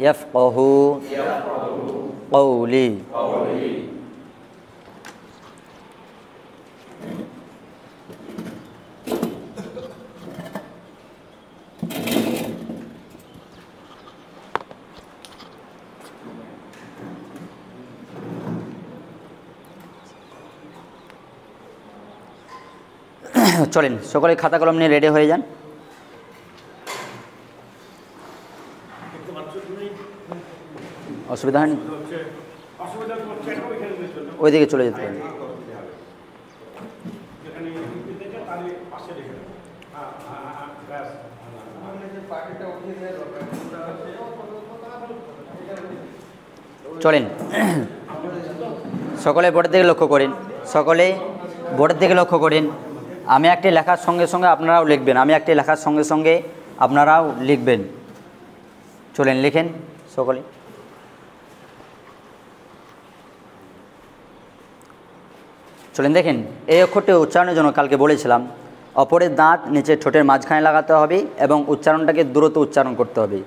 ইয়াফকাহু কওলি। চলেন সকলে খাতা কলম নিয়ে রেডি হয়ে যান। অসুবিধা হয়নি? ওইদিকে চলে যেতে পারেন। চলেন সকলে বোর্ডের দিকে লক্ষ্য করেন, সকলে বোর্ডের দিকে লক্ষ্য করেন। আমি একটি লেখার সঙ্গে সঙ্গে আপনারাও লিখবেন, আমি একটি লেখার সঙ্গে সঙ্গে আপনারাও লিখবেন। চলেন লিখেন সকলে। চলেন দেখেন, এই অক্ষরটি উচ্চারণের জন্য কালকে বলেছিলাম অপরের দাঁত নিচে ঠোঁটের মাঝখানে লাগাতে হবে এবং উচ্চারণটাকে দ্রুত উচ্চারণ করতে হবে।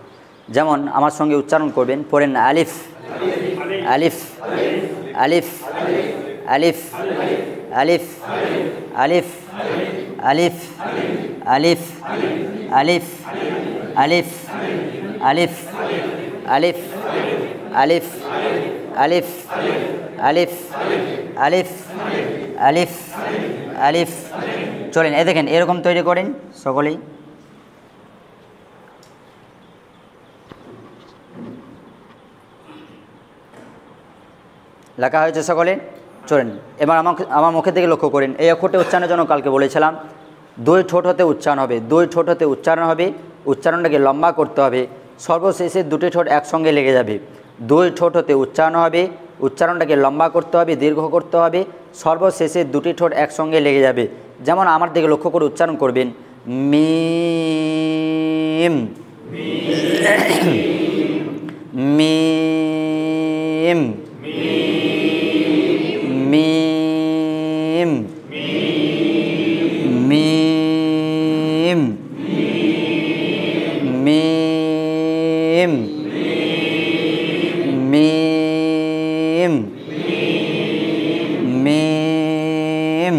যেমন আমার সঙ্গে উচ্চারণ করবেন, পড়েন আলিফ আলিফ আলিফ আলিফ আলিফ আলিফ আলিফ আলিফ আলিফ আলিফ আলিফ আলিফ আলিফ আলিফ আলিফ আলিফ আলিফ আলিফ। চলেন এ দেখেন এরকম তৈরি করেন সকলেই। লেখা হয়েছে সকলে? চলেন এবার আমার মুখের দিকে লক্ষ্য করেন। এই অক্ষরটি উচ্চারণের জন্য কালকে বলেছিলাম দুই ঠোঁট হতে উচ্চারণ হবে, দুই ঠোঁট হতে উচ্চারণ হবে, উচ্চারণটাকে লম্বা করতে হবে, সর্বশেষে দুটি ঠোঁট একসঙ্গে লেগে যাবে। দুই ঠোঁট হতে উচ্চারণ হবে, উচ্চারণটাকে লম্বা করতে হবে, দীর্ঘ করতে হবে, সর্বশেষে দুটি ঠোঁট একসঙ্গে লেগে যাবে। যেমন আমার দিকে লক্ষ্য করে উচ্চারণ করবেন মিম মিম মিম মিম মিম মিম মিম।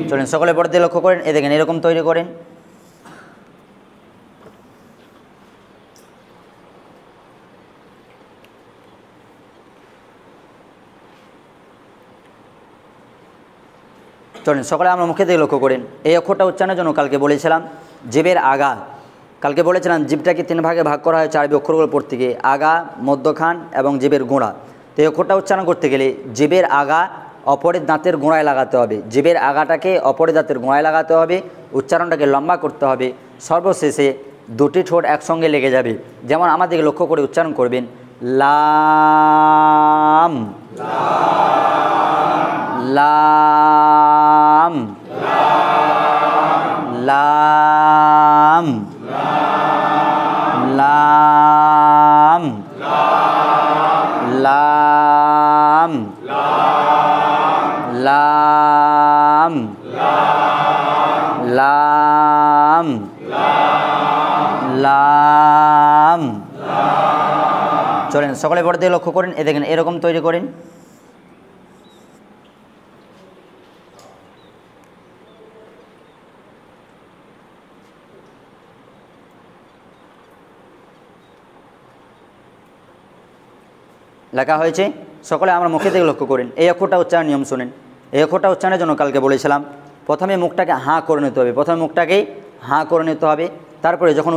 চলেন সকলে পড়তে লক্ষ্য করেন, এ দেখেন এরকম তৈরি করেন। চলেন সকলে আমরা মুখে দিয়ে লক্ষ্য করেন। এই অক্ষরটা উচ্চারণের জন্য কালকে বলেছিলাম জিভের আগা, কালকে বলেছিলাম জিভটাকে তিন ভাগে ভাগ করা হয় চারবি অক্ষরগুলো পড়তে গিয়ে, আগা, মধ্যখান এবং জিভের গোড়া। তো এই অক্ষরটা উচ্চারণ করতে গেলে জিভের আগা অপরের দাঁতের গোড়ায় লাগাতে হবে, জিভের আগাটাকে অপরের দাঁতের গোড়ায় লাগাতে হবে, উচ্চারণটাকে লম্বা করতে হবে, সর্বশেষে দুটি ঠোঁট একসঙ্গে লেগে যাবে। যেমন আমাদেরকে লক্ষ্য করে উচ্চারণ করবেন লাম লাম লাম লাম লাম লাম লাম লাম। চলেন সকলে পড়তে লক্ষ্য করেন, এ দেখেন এরকম তৈরি করেন। লেখা হয়েছে সকলে আমরা মুখে থেকে লক্ষ্য করেন। এই অক্ষরটা উচ্চারণ নিয়ম শুনেন। এই অক্ষরটা উচ্চারণের জন্য কালকে বলেছিলাম প্রথমে মুখটাকে হাঁ করে নিতে হবে, প্রথমে মুখটাকে হাঁ করে নিতে হবে, তারপরে যখন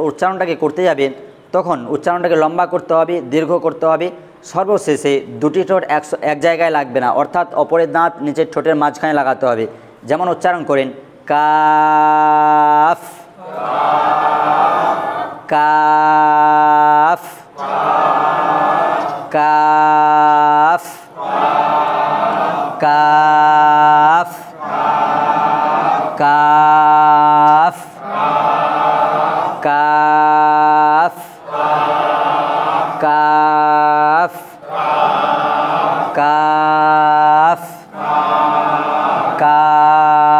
উচ্চারণটাকে করতে যাবেন তখন উচ্চারণটাকে লম্বা করতে হবে, দীর্ঘ করতে হবে, সর্বশেষে দুটি ঠোঁট এক জায়গায় লাগবে না, অর্থাৎ অপরের দাঁত নিচের ঠোঁটের মাঝখানে লাগাতে হবে। যেমন উচ্চারণ করেন calf calf calf calf calf calf calf calf calf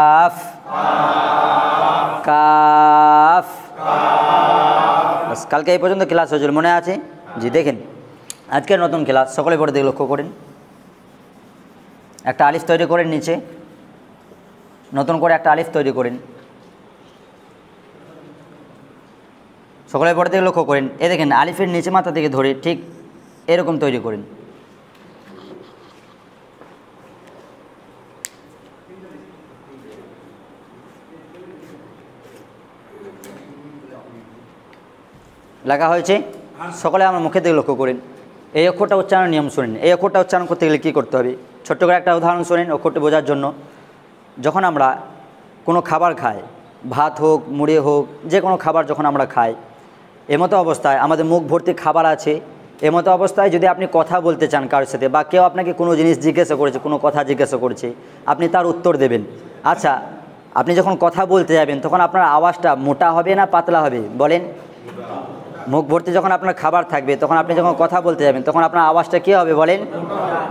calf. কালকে এই পর্যন্ত ক্লাস হয়েছিল, মনে আছে? জি, দেখেন আজকের নতুন ক্লাস, সকলে পড়ে দিকে লক্ষ্য করেন। একটা আলিফ তৈরি করেন, নিচে নতুন করে একটা আলিফ তৈরি করেন, সকলে পড়ে দিকে লক্ষ্য করেন। এ দেখেন আলিফের নিচে মাথা থেকে ধরে ঠিক এরকম তৈরি করেন। লেখা হয়েছে, সকলে আমার মুখে দিকে লক্ষ্য করেন। এই অক্ষরটা উচ্চারণের নিয়ম শুনেন। এই অক্ষরটা উচ্চারণ করতে গেলে কী করতে হবে, ছোট্ট করে একটা উদাহরণ শুনেন অক্ষরটি বোঝার জন্য। যখন আমরা কোনো খাবার খাই, ভাত হোক, মুড়ি হোক, যে কোনো খাবার যখন আমরা খাই, এমতো অবস্থায় আমাদের মুখ ভর্তি খাবার আছে, এমতো অবস্থায় যদি আপনি কথা বলতে চান কারোর সাথে, বা কেউ আপনাকে কোনো জিনিস জিজ্ঞাসা করেছে, কোনো কথা জিজ্ঞাসা করেছে, আপনি তার উত্তর দেবেন। আচ্ছা, আপনি যখন কথা বলতে যাবেন তখন আপনার আওয়াজটা মোটা হবে না পাতলা হবে বলেন? মুখ ভর্তি যখন আপনার খাবার থাকবে, তখন আপনি যখন কথা বলতে যাবেন তখন আপনার আওয়াজটা কী হবে বলেন?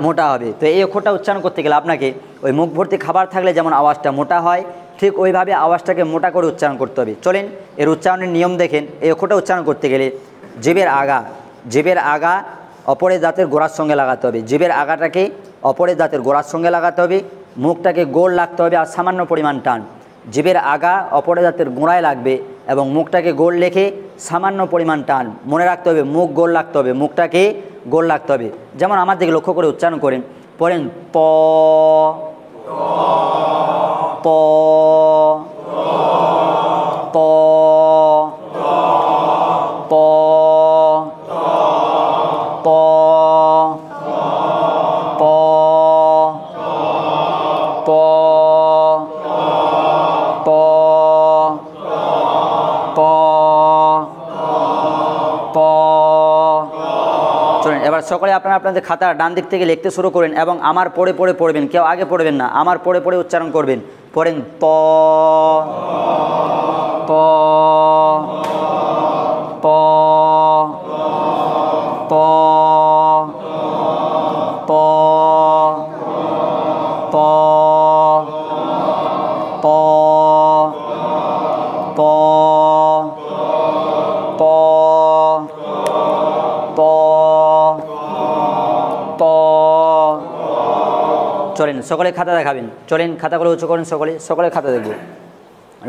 মোটা হবে। তো এই অক্ষরটা উচ্চারণ করতে গেলে আপনাকে ওই মুখ ভর্তি খাবার থাকলে যেমন আওয়াজটা মোটা হয়, ঠিক ওইভাবে আওয়াজটাকে মোটা করে উচ্চারণ করতে হবে। চলেন এর উচ্চারণের নিয়ম দেখেন। এই অক্ষরটা উচ্চারণ করতে গেলে জিভের আগা অপরের দাঁতের গোড়ার সঙ্গে লাগাতে হবে। জিভের আগাটাকে অপরের দাঁতের গোড়ার সঙ্গে লাগাতে হবে, মুখটাকে গোল রাখতে হবে আর সামান্য পরিমাণ টান। জিভের আগা অপরের দাঁতের গোড়ায় লাগবে এবং মুখটাকে গোল রেখে সামান্য পরিমাণ টান। মনে রাখতে হবে মুখ গোল রাখতে হবে, মুখটাকে গোল রাখতে হবে। যেমন আমার দিকে লক্ষ্য করে উচ্চারণ করেন, পড়েন প প প প প প প প প প। চলুন এবার সকলে আপনারা আপনাদের খাতার ডান দিক থেকে লিখতে শুরু করেন এবং আমার পড়ে পড়ে পড়বেন, কেউ আগে পড়বেন না, আমার পড়ে পড়ে উচ্চারণ করবেন। পড়েন প প প প প প প প প প প। চলেন সকলে খাতা দেখাবেন, চলেন খাতাগুলো উঁচু করেন, সকলে খাতা দেখব,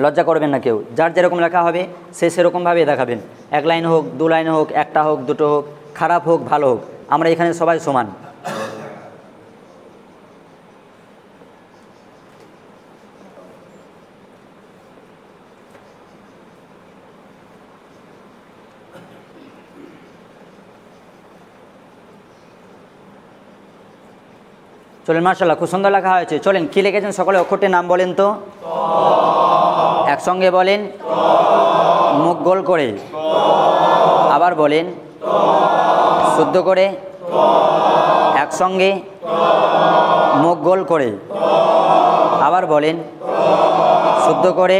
লজ্জা করবেন না কেউ। যার যেরকম লেখা হবে সে সেরকমভাবে দেখাবেন। এক লাইন হোক, দু লাইন হোক, একটা হোক, দুটো হোক, খারাপ হোক ভালো হোক, আমরা এখানে সবাই সমান। চলেন মাশাআল্লাহ, খুব সুন্দর লেখা হয়েছে। চলেন কী লিখেছেন সকলে অক্ষরটির নাম বলেন তো, একসঙ্গে বলেন, মুখ গোল করে, আবার বলেন শুদ্ধ করে, একসঙ্গে মুখ গোল করে, আবার বলেন শুদ্ধ করে,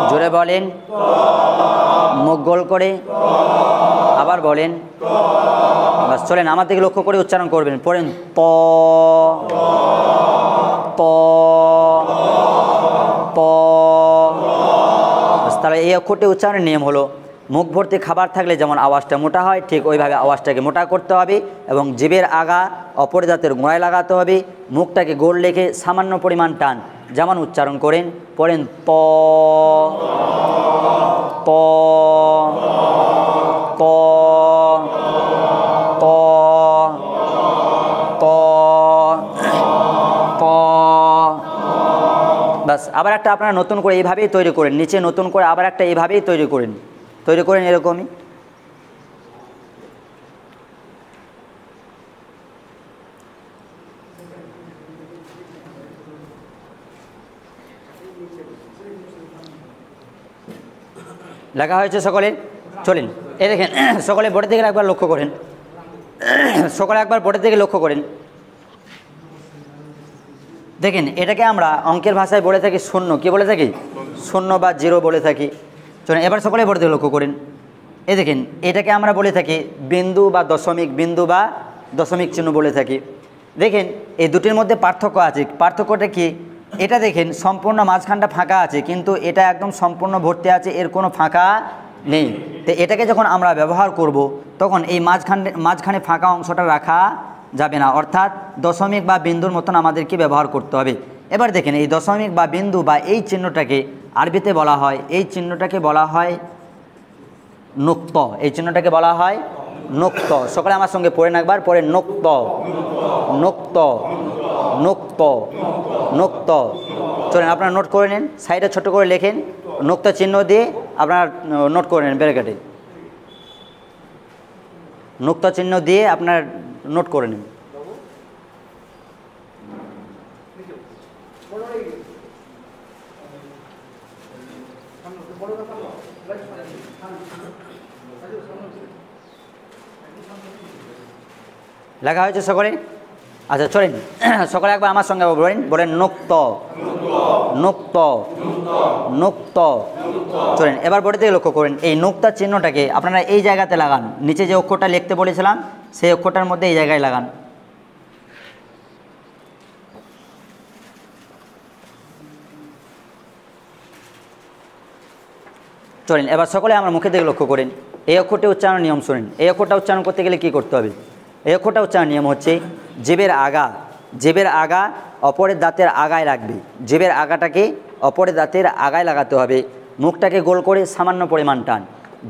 জোরে বলেন মুখ গোল করে, আবার বলেন। বাস চলেন আমার দিকে লক্ষ্য করে উচ্চারণ করবেন। পড়েন প প প। তাহলে এই অক্ষরটি উচ্চারণের নিয়ম হলো, মুখ ভর্তি খাবার থাকলে যেমন আওয়াজটা মোটা হয়, ঠিক ওইভাবে আওয়াজটাকে মোটা করতে হবে এবং জিভের আগা অপরের দাঁতের গোড়ায় লাগাতে হবে, মুখটাকে গোল রেখে সামান্য পরিমাণ টান। যেমন উচ্চারণ করেন, পড়েন প প প প প প। বাস আবার একটা আপনারা নতুন করে এইভাবেই তৈরি করেন, নিচে নতুন করে আবার একটা এইভাবেই তৈরি করেন এরকমই। লেখা হয়েছে সকলে। চলেন এই দেখেন সকলে বোর্ডের দিকে একবার লক্ষ্য করেন, সকলে একবার বোর্ডের দিকে লক্ষ্য করেন। দেখেন এটাকে আমরা অঙ্কের ভাষায় বলে থাকি শূন্য, কি বলে থাকি? শূন্য বা জিরো বলে থাকি। চলেন এবার সকলে বোর্ডের দিকে লক্ষ্য করেন। এই দেখেন এটাকে আমরা বলে থাকি বিন্দু বা দশমিক চিহ্ন বলে থাকি। দেখেন এই দুটির মধ্যে পার্থক্য আছে। পার্থক্যটা কি? এটা দেখেন সম্পূর্ণ মাঝখানটা ফাঁকা আছে, কিন্তু এটা একদম সম্পূর্ণ ভর্তি আছে, এর কোনো ফাঁকা নেই। তো এটাকে যখন আমরা ব্যবহার করব তখন এই মাঝখানে ফাঁকা অংশটা রাখা যাবে না, অর্থাৎ দশমিক বা বিন্দুর মতন আমাদেরকে ব্যবহার করতে হবে। এবার দেখেন এই দশমিক বা বিন্দু বা এই চিহ্নটাকে আরবিতে বলা হয়, এই চিহ্নটাকে বলা হয় নুক্ত। এই চিহ্নটাকে বলা হয় নুক্ত। সকলে আমার সঙ্গে পড়ে না একবার, পড়ে নুক্ত নুক্ত নুক্ত নুক্ত। চলেন আপনারা নোট করে নিন, সাইডে ছোট করে লেখেন, নুক্ত চিহ্ন দিয়ে আপনারা নোট করে নেন ব্র্যাকেটে, নুক্ত চিহ্ন দিয়ে আপনার নোট করে নিন। লেখা হয়েছে সকলে? আচ্ছা চলেন সকলে একবার আমার সঙ্গে বলেন, বলেন নুক্ত নুক্ত নুক্ত। চলেন এবার বোর্ডের দিকে লক্ষ্য করেন, এই নুক্তা চিহ্নটাকে আপনারা এই জায়গাতে লাগান, নিচে যে অক্ষরটা লিখতে বলেছিলাম সেই অক্ষরটার মধ্যে এই জায়গায় লাগান। চলেন এবার সকলে আমার মুখের দিকে লক্ষ্য করেন, এই অক্ষরটি উচ্চারণ নিয়ম শুনেন। এই অক্ষরটা উচ্চারণ করতে গেলে কী করতে হবে? এই অক্ষরটা উচ্চারণ নিয়ম হচ্ছে জিভের আগা অপরের দাঁতের আগায় রাখবে। জিভের আগাটাকে অপরের দাঁতের আগায় লাগাতে হবে, মুখটাকে গোল করে সামান্য পরিমাণ টান।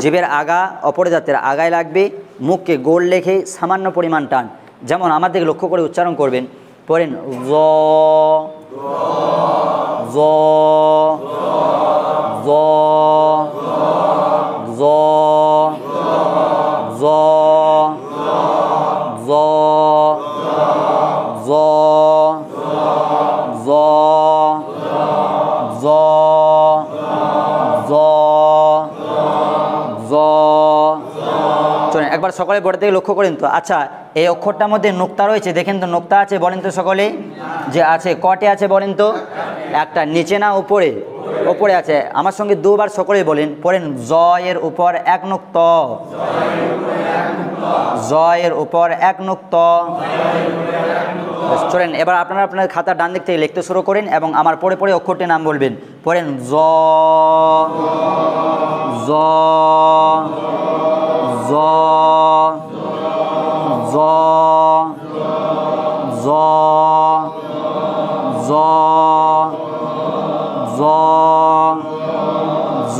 জিভের আগা অপরের দাঁতের আগায় লাগবে, মুখকে গোল রেখে সামান্য পরিমাণ টান। যেমন আমার দিকে লক্ষ্য করে উচ্চারণ করবেন, পড়েন জ জ জ জ জ জ জ জ জ জ জ। চলেন একবার সকলে বোর্ড থেকে লক্ষ্য করেন তো। আচ্ছা এই অক্ষরটার মধ্যে নোক্তা রয়েছে, দেখেন তো নোক্তা আছে বলেন তো সকলে? যে আছে, কটে আছে বলেন তো? একটা, নিচে না উপরে? উপরে আছে। আমার সঙ্গে দুবার সকলে বলেন, পড়েন জ এর উপর এক নুক্ত, জ এর উপর এক নুক্ত। চলেন এবার আপনারা আপনার খাতার ডান দিক থেকে লিখতে শুরু করেন এবং আমার পড়ে পড়ে অক্ষরটির নাম বলবেন। পড়েন জ জ জ জ জ জ জ জ জ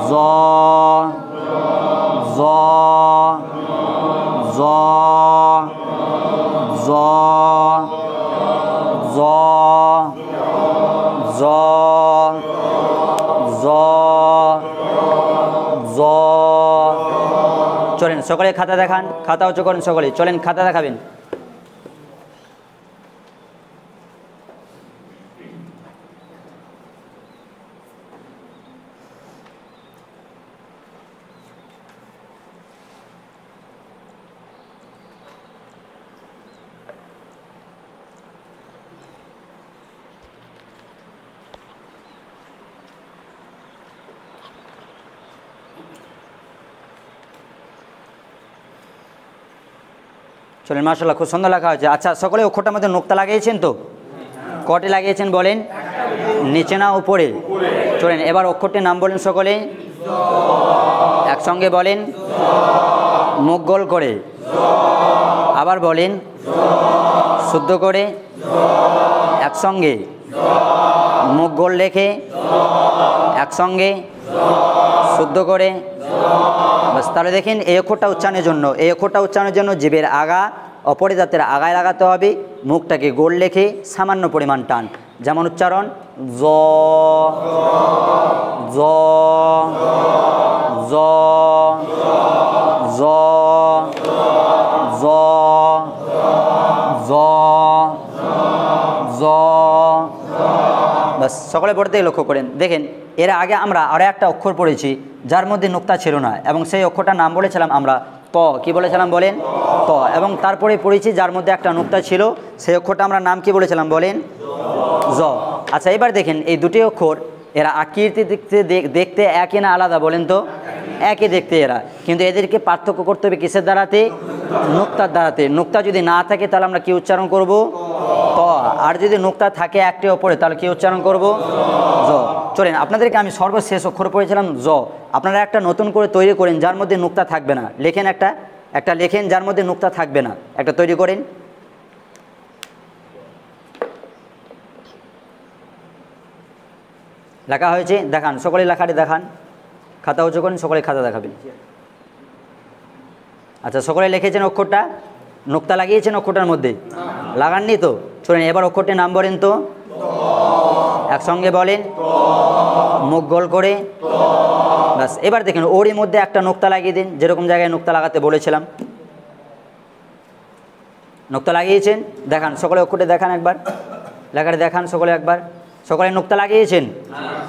জ জ জ জ জ জ জ। চলেন সকলে খাতা দেখান, খাতা উঁচু করেন সকলে, চলেন খাতা দেখাবেন। চলেন মাশাআল্লাহ খুব সুন্দর লেখা হয়েছে। আচ্ছা সকলে অক্ষরটার মধ্যে নোক্তা লাগিয়েছেন তো? কটে লাগিয়েছেন বলেন? নিচে না উপরে? চলেন এবার অক্ষরটির নাম বলেন সকলে, একসঙ্গে বলেন, মুখ গোল করে, আবার বলেন শুদ্ধ করে, একসঙ্গে মুখ গোল রেখে, একসঙ্গে শুদ্ধ করে। বাস তাহলে দেখেন এই অক্ষরটা উচ্চারণের জন্য, এই অক্ষরটা উচ্চারণের জন্য জিভের আগা অপরের দাঁতের আগায় লাগাতে হবে, মুখটাকে গোল রেখে সামান্য পরিমাণ টান। যেমন উচ্চারণ জ জ জ জ জ জ জ। বাস সকলে পড়তে লক্ষ্য করেন। দেখেন এর আগে আমরা আরও একটা অক্ষর পড়েছি যার মধ্যে নোক্তা ছিল না, এবং সেই অক্ষরটার নাম বলেছিলাম আমরা ত। কি বলেছিলাম বলেন? ত। এবং তারপরে পড়েছি যার মধ্যে একটা নোক্তা ছিল, সেই অক্ষরটা আমরা নাম কি বলেছিলাম বলেন? জ। আচ্ছা এবার দেখেন এই দুটি অক্ষর এরা আকৃতি দেখতে একই না আলাদা বলেন তো? একই দেখতে এরা, কিন্তু এদেরকে পার্থক্য করতে হবে কিসের দ্বারাতে? নুক্তার দ্বারাতে। নুক্তা যদি না থাকে তাহলে আমরা কি উচ্চারণ করব? ত। আর যদি নুক্তা থাকে একটি ওপরে তাহলে কি উচ্চারণ করব? জ। চলেন আপনাদেরকে আমি সর্বশেষ অক্ষর পড়েছিলাম জ, আপনারা একটা নতুন করে তৈরি করেন যার মধ্যে নুক্তা থাকবে না। লেখেন একটা লেখেন যার মধ্যে নুক্তা থাকবে না, একটা তৈরি করেন। লেখা হয়েছে? দেখান সকলে, লেখাটি দেখান, খাতা উঁচু করেন, সকলে খাতা দেখাবেন। আচ্ছা সকলে লিখেছেন অক্ষরটা? নুক্তা লাগিয়েছেন অক্ষরটার মধ্যে? লাগাননি তো? চলেন এবার অক্ষরটির নাম বলেন তো, একসঙ্গে বলেন, মুখ গোল করে। ব্যাস, এবার দেখেন ওরই মধ্যে একটা নুক্তা লাগিয়ে দিন, যেরকম জায়গায় নুক্তা লাগাতে বলেছিলাম। নুক্তা লাগিয়েছেন? দেখান সকলে অক্ষরটি দেখান একবার, লেখাটি দেখান সকলে একবার। সকলে নুক্তা লাগিয়েছেন?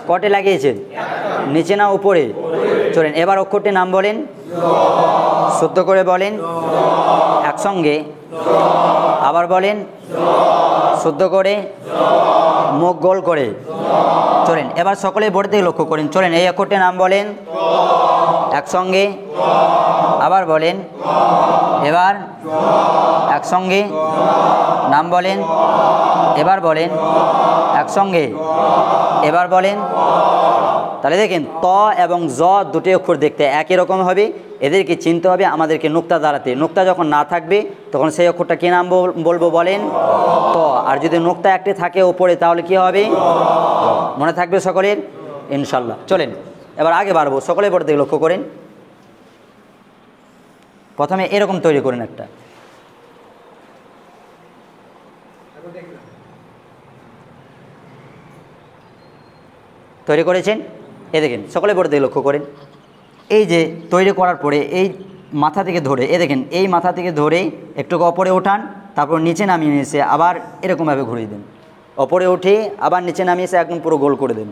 কটে লাগিয়েছেন? নিচে না উপরে? চলেন এবার অক্ষরটির নাম বলেন, শুদ্ধ করে বলেন, একসঙ্গে আবার বলেন, শুদ্ধ করে, মুখ গোল করে। চলেন এবার সকলে বোর্ড থেকে লক্ষ্য করেন। চলেন এই অক্ষরটির নাম বলেন, একসঙ্গে আবার বলেন, এবার একসঙ্গে নাম বলেন, এবার বলেন, একসঙ্গে এবার বলেন। তাহলে দেখেন ত এবং জ দুটি অক্ষর দেখতে একই রকম হবে, এদেরকে চিনতে হবে আমাদেরকে নুক্তা দ্বারাতে। নুক্তা যখন না থাকবে তখন সেই অক্ষরটা কী নাম বলবো বলেন? ত। আর যদি নুক্তা একটি থাকে ওপরে তাহলে কি হবে? মনে থাকবে সকলের ইনশাল্লাহ। চলেন এবার আগে বাড়বো, সকলে বোর্ড দিকে লক্ষ্য করেন। প্রথমে এরকম তৈরি করেন একটা, তৈরি করেছেন? এ দেখেন সকলে বোর্ড দিকে লক্ষ্য করেন। এই যে তৈরি করার পরে এই মাথা থেকে ধরে, এ দেখেন এই মাথা থেকে ধরে একটু ওপরে ওঠান, তারপর নিচে নামিয়ে এসে আবার এরকমভাবে ঘুরিয়ে দেন। ওপরে উঠে আবার নিচে নামিয়ে এসে একদম পুরো গোল করে দেন।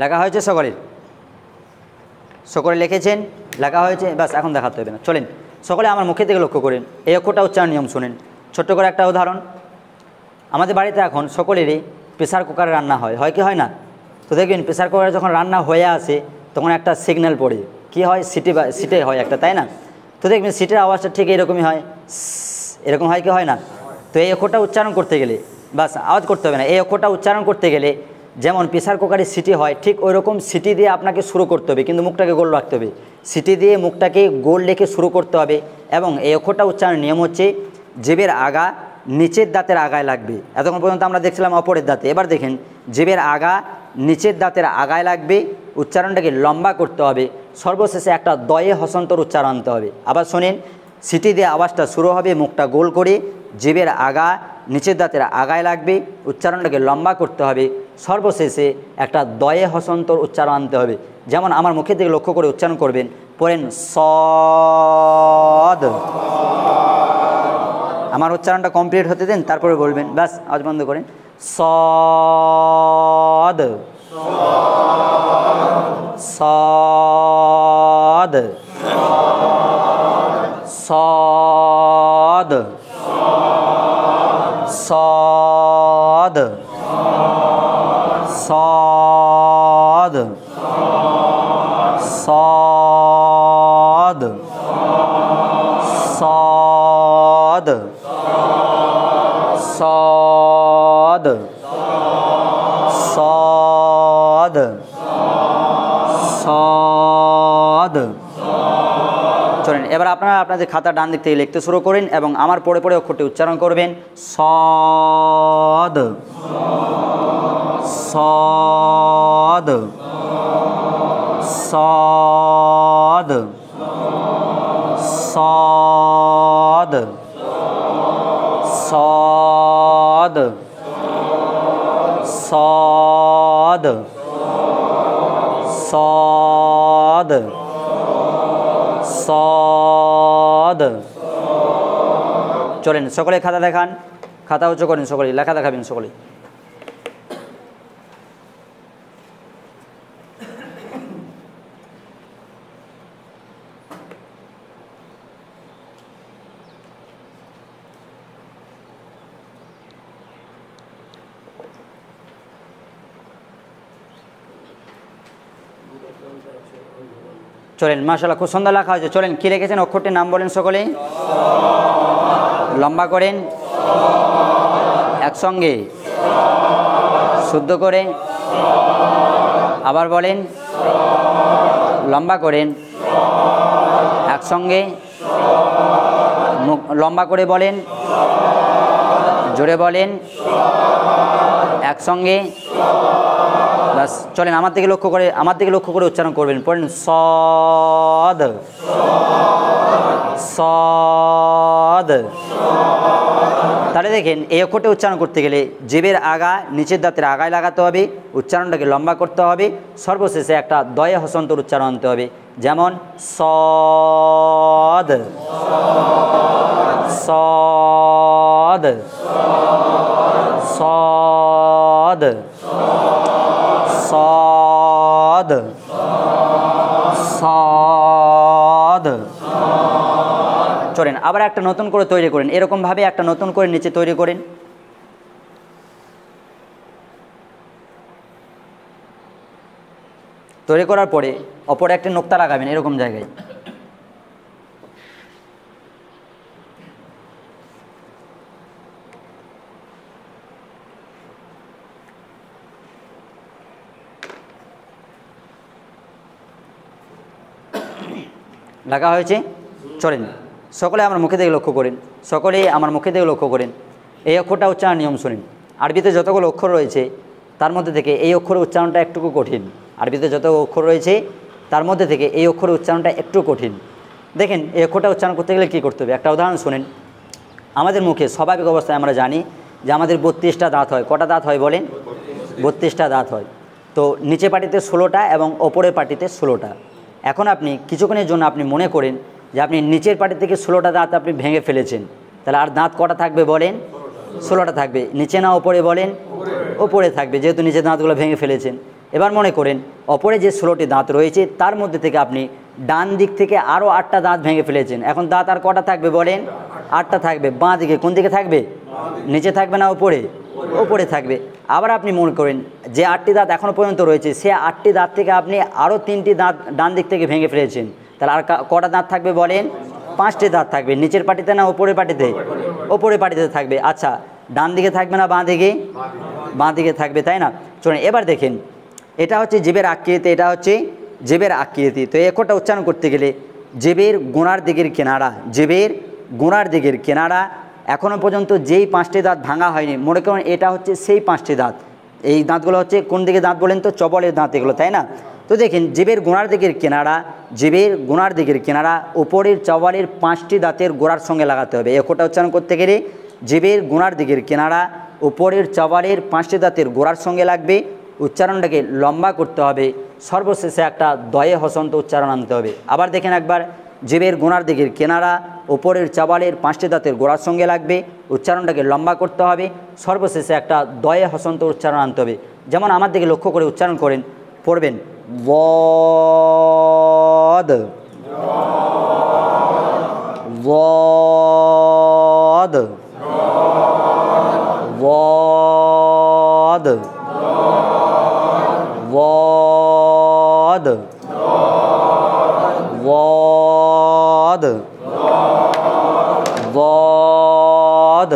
লেখা হয়েছে সকলের? সকলে লিখেছেন? লেখা হয়েছে? ব্যাস এখন দেখাতে হবে না। চলেন সকলে আমার মুখের দিকে লক্ষ্য করেন, এই অক্ষরটা উচ্চারণ নিয়ম শুনেন। ছোট্ট করে একটা উদাহরণ, আমাদের বাড়িতে এখন সকলেরই প্রেসার কুকারে রান্না হয়, হয় কি হয় না? তো দেখবেন প্রেসার কুকারে যখন রান্না হয়ে আসে তখন একটা সিগন্যাল পড়ে, কি হয়? সিটে হয় একটা, তাই না? তো দেখবেন সিটের আওয়াজটা ঠিক এরকমই হয়, এরকম হয় কি হয় না? তো এই অক্ষরটা উচ্চারণ করতে গেলে, বাস আওয়াজ করতে হবে না, এই অক্ষরটা উচ্চারণ করতে গেলে যেমন প্রেসার কুকারে সিটি হয় ঠিক ওই রকম সিটি দিয়ে আপনাকে শুরু করতে হবে, কিন্তু মুখটাকে গোল রাখতে হবে। সিটি দিয়ে মুখটাকে গোল রেখে শুরু করতে হবে। এবং এই অক্ষরটা উচ্চারণের নিয়ম হচ্ছে জিভের আগা নিচের দাঁতের আগায় লাগবে। এতক্ষণ পর্যন্ত আমরা দেখছিলাম অপরের দাঁতে, এবার দেখেন জিভের আগা নিচের দাঁতের আগায় লাগবে, উচ্চারণটাকে লম্বা করতে হবে, সর্বশেষে একটা দয়ে হসন্তর উচ্চারণ আনতে হবে। আবার শোনেন, সিটি দিয়ে আওয়াজটা শুরু হবে, মুখটা গোল করে, জিভের আগা নিচের দাঁতের আগায় লাগবে, উচ্চারণটাকে লম্বা করতে হবে, সর্বশেষে একটা দয়ে হসন্তর উচ্চারণ আনতে হবে। যেমন আমার মুখের দিকে লক্ষ্য করে উচ্চারণ করবেন, পড়েন সদ। আমার উচ্চারণটা কমপ্লিট হতে দেন, তারপরে বলবেন। ব্যাস আওয়াজ বন্ধ করেন। সদ, সদ, সদ, সদ, সদ, সদ, সদ, সদ, সদ, সদ। চলেন এবার আপনারা আপনাদের খাতা ডান দিক থেকে লিখতে শুরু করেন এবং আমার পড়ে পড়ে অক্ষরটি উচ্চারণ করবেন। সদ, সদ, সদ, সদ, সদ, সদ, সদ, সদ। চলেন সকলে খাতা দেখান, খাতা উঁচু করেন, সকলে লেখা দেখাবেন সকলে। চলেন, মাশাআল্লাহ খুব সুন্দর লেখা হয়েছে। চলেন, কি লিখেছেন অক্ষরটির নাম বলেন সকলে, লম্বা করেন, একসঙ্গে শুদ্ধ করে, আবার বলেন, লম্বা করেন, একসঙ্গে, লম্বা করে বলেন, জোরে বলেন, একসঙ্গে। বাস, চলেন আমার দিকে লক্ষ্য করে উচ্চারণ করবেন। পড়েন সদ, সদ। তাহলে দেখেন এই অক্ষরটা উচ্চারণ করতে গেলে জিভের আগা নিচের দাঁতের আগায় লাগাতে হবে, উচ্চারণটাকে লম্বা করতে হবে, সর্বশেষে একটা দয়ে হসন্তর উচ্চারণ আনতে হবে। যেমন সদ, সদ, সদ, সদ, সদ। চলেন আবার একটা নতুন করে তৈরি করেন, এরকমভাবে একটা নতুন করে নিচে তৈরি করেন। তৈরি করার পরে অপরে একটা নোক্তা লাগাবেন এরকম জায়গায়। লাগা হয়েছে। চলেন সকলে আমার মুখে দিকে লক্ষ্য করেন, সকলে আমার মুখে দিকে লক্ষ্য করেন। এই অক্ষরটা উচ্চারণ নিয়ম শুনেন। আরবিতে যতগুলো অক্ষর রয়েছে তার মধ্যে থেকে এই অক্ষরের উচ্চারণটা একটু কঠিন। আরবিতে যত অক্ষর রয়েছে তার মধ্যে থেকে এই অক্ষরের উচ্চারণটা একটু কঠিন। দেখেন এই অক্ষরটা উচ্চারণ করতে গেলে কী করতে হবে, একটা উদাহরণ শুনেন। আমাদের মুখে স্বাভাবিক অবস্থায় আমরা জানি যে আমাদের 32টা দাঁত হয়। কটা দাঁত হয় বলেন? 32টা দাঁত হয়। তো নিচে পাটিতে 16টা এবং ওপরের পাটিতে 16টা। এখন আপনি কিছুক্ষণের জন্য আপনি মনে করেন যে আপনি নিচের পাটি থেকে 16টা দাঁত আপনি ভেঙে ফেলেছেন, তাহলে আর দাঁত কটা থাকবে বলেন? 16টা থাকবে। নিচে না ওপরে বলেন? ওপরে থাকবে, যেহেতু নিচের দাঁতগুলো ভেঙে ফেলেছেন। এবার মনে করেন ওপরে যে 16টি দাঁত রয়েছে তার মধ্যে থেকে আপনি ডান দিক থেকে আরও 8টা দাঁত ভেঙে ফেলেছেন। এখন দাঁত আর কটা থাকবে বলেন? 8টা থাকবে। বাঁ দিকে কোন দিকে থাকবে? নিচে থাকবে না ওপরে? ওপরে থাকবে। আবার আপনি মনে করেন যে 8টি দাঁত এখনও পর্যন্ত রয়েছে, সে 8টি দাঁত থেকে আপনি আরও 3টি দাঁত ডান দিক থেকে ভেঙে ফেলেছেন, তাহলে আর কটা দাঁত থাকবে বলেন? 5টি দাঁত থাকবে। নিচের পাটিতে না ওপরের পাটিতে? ওপরের পাটিতে থাকবে। আচ্ছা, ডান দিকে থাকবে না বাঁ দিকে? বাঁ দিকে থাকবে, তাই না? চলুন এবার দেখেন, এটা হচ্ছে জিভের আকৃতি, এটা হচ্ছে জিভের আকৃতি। তো এই অক্ষরটা উচ্চারণ করতে গেলে জিভের গোড়ার দিকের কিনারা, জিভের গোড়ার দিকের কিনারা এখনও পর্যন্ত যেই 5টি দাঁত ভাঙা হয়নি, মনে করুন এটা হচ্ছে সেই 5টি দাঁত। এই দাঁতগুলো হচ্ছে কোন দিকে দাঁত বলেন তো? চবলের দাঁত এগুলো, তাই না? তো দেখেন জিভের গোড়ার দিকের কিনারা, জিভের গোড়ার দিকের কিনারা উপরের চবলের 5টি দাঁতের গোড়ার সঙ্গে লাগাতে হবে। এই অক্ষরটা উচ্চারণ করতে গেলে জিভের গোড়ার দিকের কিনারা উপরের চবলের 5টি দাঁতের গোড়ার সঙ্গে লাগবে, উচ্চারণটাকে লম্বা করতে হবে, সর্বশেষে একটা দয়ে হসন্ত উচ্চারণ আনতে হবে। আবার দেখেন একবার, জিভের গোড়ার দিকের কিনারা উপরের চবলের 5টি দাঁতের গোড়ার সঙ্গে লাগবে, উচ্চারণটাকে লম্বা করতে হবে, সর্বশেষে একটা দয়ে হসন্ত উচ্চারণ আনতে হবে। যেমন আমার দিকে লক্ষ্য করে উচ্চারণ করেন, পড়বেন ওয়াদ, ওয়াদ, ওয়াদ, ওয়াদ, ওয়াদ, ওয়াদ,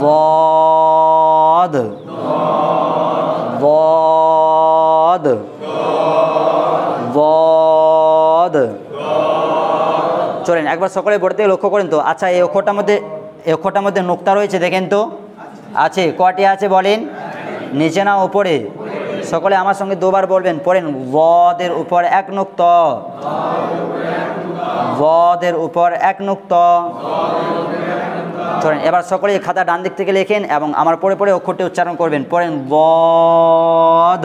ওয়াদ, ওয়াদ, ওয়াদ। চলেন একবার সকলে পড়তে লক্ষ্য করেন তো। আচ্ছা, এই অক্ষরটার মধ্যে নোক্তা রয়েছে দেখেন তো? আছে। কটি আছে বলেন? নিচে না ওপরে? সকলে আমার সঙ্গে দুবার বলবেন, পড়েন ওয়াদের উপর এক নোক্তা, ওয়াদের উপর এক নোক্তা। চলেন এবার সকলে খাতা ডান দিক থেকে লেখেন এবং আমার পরে পরে অক্ষরটি উচ্চারণ করবেন। পড়েন ওয়াদ,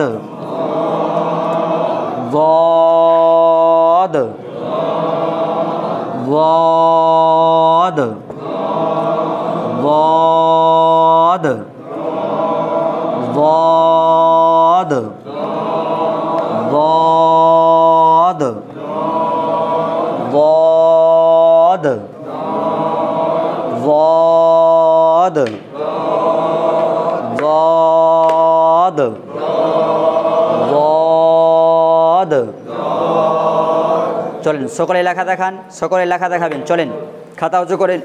ওয়াদ, ওয়াদ, ওয়াদ, ওয়াদ, ওয়াদ, ওয়াদ, ওয়াদ, ওয়াদ, ওয়াদ, চলেন সকলে লেখা দেখান, সকলে লেখা দেখাবেন। চলেন খাতা উঁচু করেন।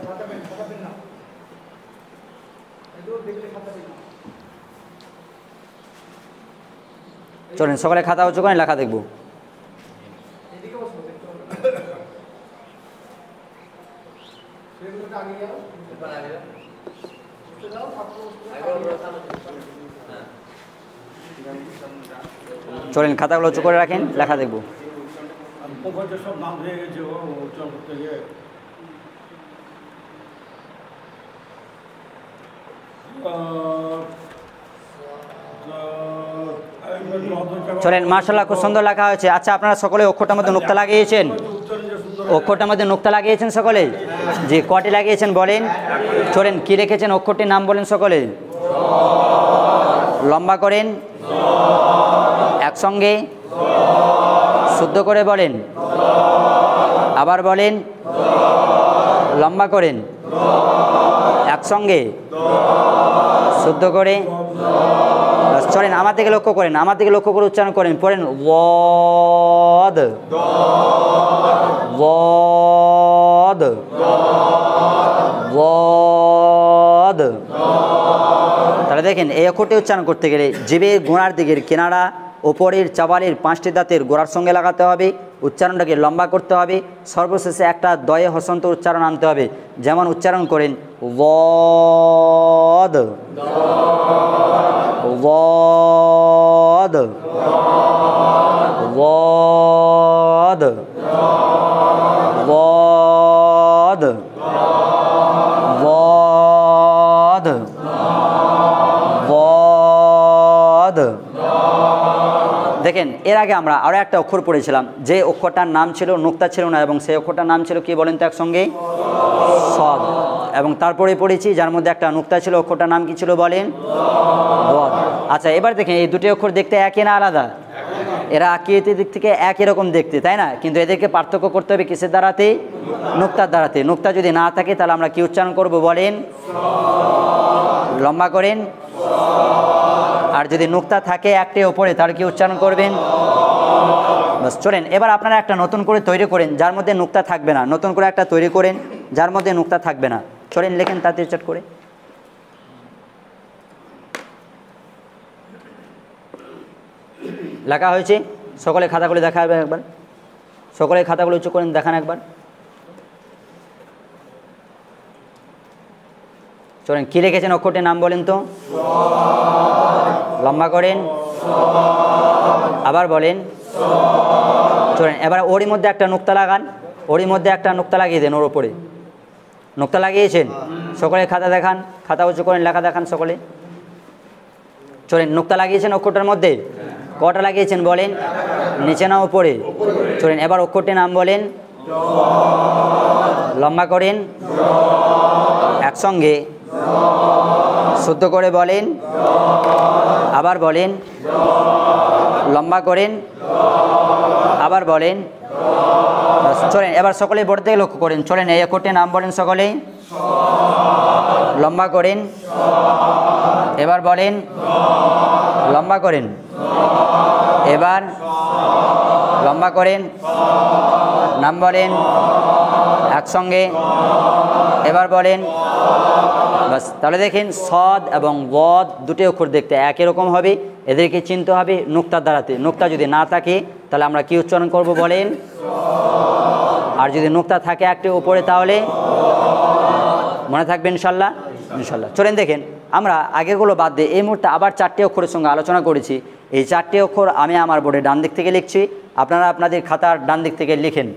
চলেন সকলে খাতা উঁচু করেন, লেখা দেখব। চলেন খাতাগুলো উঁচু করে রাখেন, লেখা দেখব। চলেন মাশাআল্লাহ, খুব সুন্দর লেখা হয়েছে। আচ্ছা আপনারা সকলে অক্ষরটার মধ্যে নুক্তা লাগিয়েছেন? অক্ষরটার মধ্যে নুক্তা লাগিয়েছেন সকলে? যে কটি লাগিয়েছেন বলেন? চলেন কি রেখেছেন অক্ষরটির নাম বলেন সকলে? লম্বা করেন, একসঙ্গে শুদ্ধ করে বলেন, আবার বলেন, লম্বা করেন, একসঙ্গে শুদ্ধ করে। চলেন আমার দিকে লক্ষ্য করেন, আমার দিকে লক্ষ্য করে উচ্চারণ করেন, পড়েন ওয়াদ ওয়াদ ওয়াদ। তাহলে দেখেন এই অক্ষরটি উচ্চারণ করতে গেলে জিভের গোড়ার দিকের কিনারা ওপরের চাবালের 5টি দাঁতের গোড়ার সঙ্গে লাগাতে হবে, উচ্চারণটাকে লম্বা করতে হবে, সর্বশেষে একটা দয়ে হসন্ত উচ্চারণ আনতে হবে। যেমন উচ্চারণ করেন ওয়াদ ওয়াদ ওয়াদ ওয়াদ ওয়াদ ওয়াদ। দেখেন এর আগে আমরা আরও একটা অক্ষর পড়েছিলাম, যে অক্ষরটার নাম ছিল নুক্তা ছিল না, এবং সেই অক্ষরটার নাম ছিল কি বলেন তো একসঙ্গে? সদ। এবং তারপরে পড়েছি যার মধ্যে একটা নুক্তা ছিল, অক্ষরটার নাম কি ছিল বলেন? বদ। আচ্ছা এবার দেখেন এই দুটি অক্ষর দেখতে একই না আলাদা? এরা আকৃতির দিক থেকে একই রকম দেখতে, তাই না? কিন্তু এদেরকে পার্থক্য করতে হবে কিসের দ্বারাতে? নুক্তার দ্বারাতে। নুক্তা যদি না থাকে তাহলে আমরা কি উচ্চারণ করব বলেন? লম্বা করেন। আর যদি নুক্তা থাকে একটি ওপরে তাহলে কি উচ্চারণ করবেন? বাস। চলেন এবার আপনারা একটা নতুন করে তৈরি করেন যার মধ্যে নুক্তা থাকবে না, নতুন করে একটা তৈরি করেন যার মধ্যে নুক্তা থাকবে না। চলেন লেখেন তাড়াতাড়ি চট করে। লেখা হয়েছে? সকলে খাতাগুলো দেখাবে একবার, সকলে খাতাগুলো উঁচু করেন, দেখান একবার। চলেন কি লিখেছেন অক্ষরটির নাম বলেন তো? লম্বা করেন, আবার বলেন। চলেন এবার ওরই মধ্যে একটা নুক্তা লাগান, ওরই মধ্যে একটা নুক্তা লাগিয়ে দেন, ওর ওপরে নুক্তা লাগিয়েছেন। সকলে খাতা দেখান, খাতা উঁচু করেন, লেখা দেখান সকলে। চলেন নুক্তা লাগিয়েছেন অক্ষরটার মধ্যে? কটা লাগিয়েছেন বলেন? নিচে না উপরে? চলেন এবার অক্ষরটির নাম বলেন। লম্বা করেন, একসঙ্গে শুদ্ধ করে বলেন, আবার বলেন, লম্বা করেন, আবার বলেন। চলেন এবার সকলে বোর্ড থেকে লক্ষ্য করেন। চলেন এই অক্ষরটির নাম বলেন সকলে। লম্বা করেন, এবার বলেন, লম্বা করেন, এবার লম্বা করেন, নাম বলেন, একসঙ্গে এবার বলেন। বাস। তাহলে দেখেন সদ এবং বদ দুটি অক্ষর দেখতে একই রকম হবে, এদেরকে চিনতে হবে নুক্তার দ্বারাতে। নুক্তা যদি না থাকে তাহলে আমরা কি উচ্চারণ করব বলেন? আর যদি নুক্তা থাকে একটি উপরে তাহলে মনে থাকবে ইনশাল্লাহ? ইনশাল্লাহ। চলেন দেখেন আমরা আগেরগুলো বাদ দিয়ে এই মুহূর্তে আবার 4টি অক্ষরের সঙ্গে আলোচনা করেছি। এই 4টি অক্ষর আমি আমার বোর্ডে ডান দিক থেকে লিখছি, আপনারা আপনাদের খাতার ডান দিক থেকে লিখেন।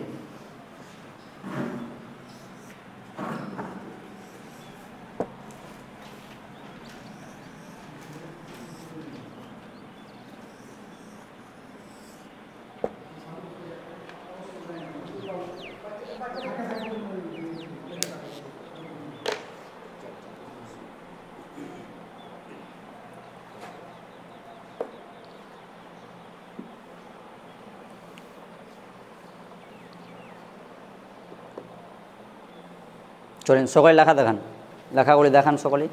চলেন সকলে লেখা দেখান, লেখাগুলি দেখান সকলে।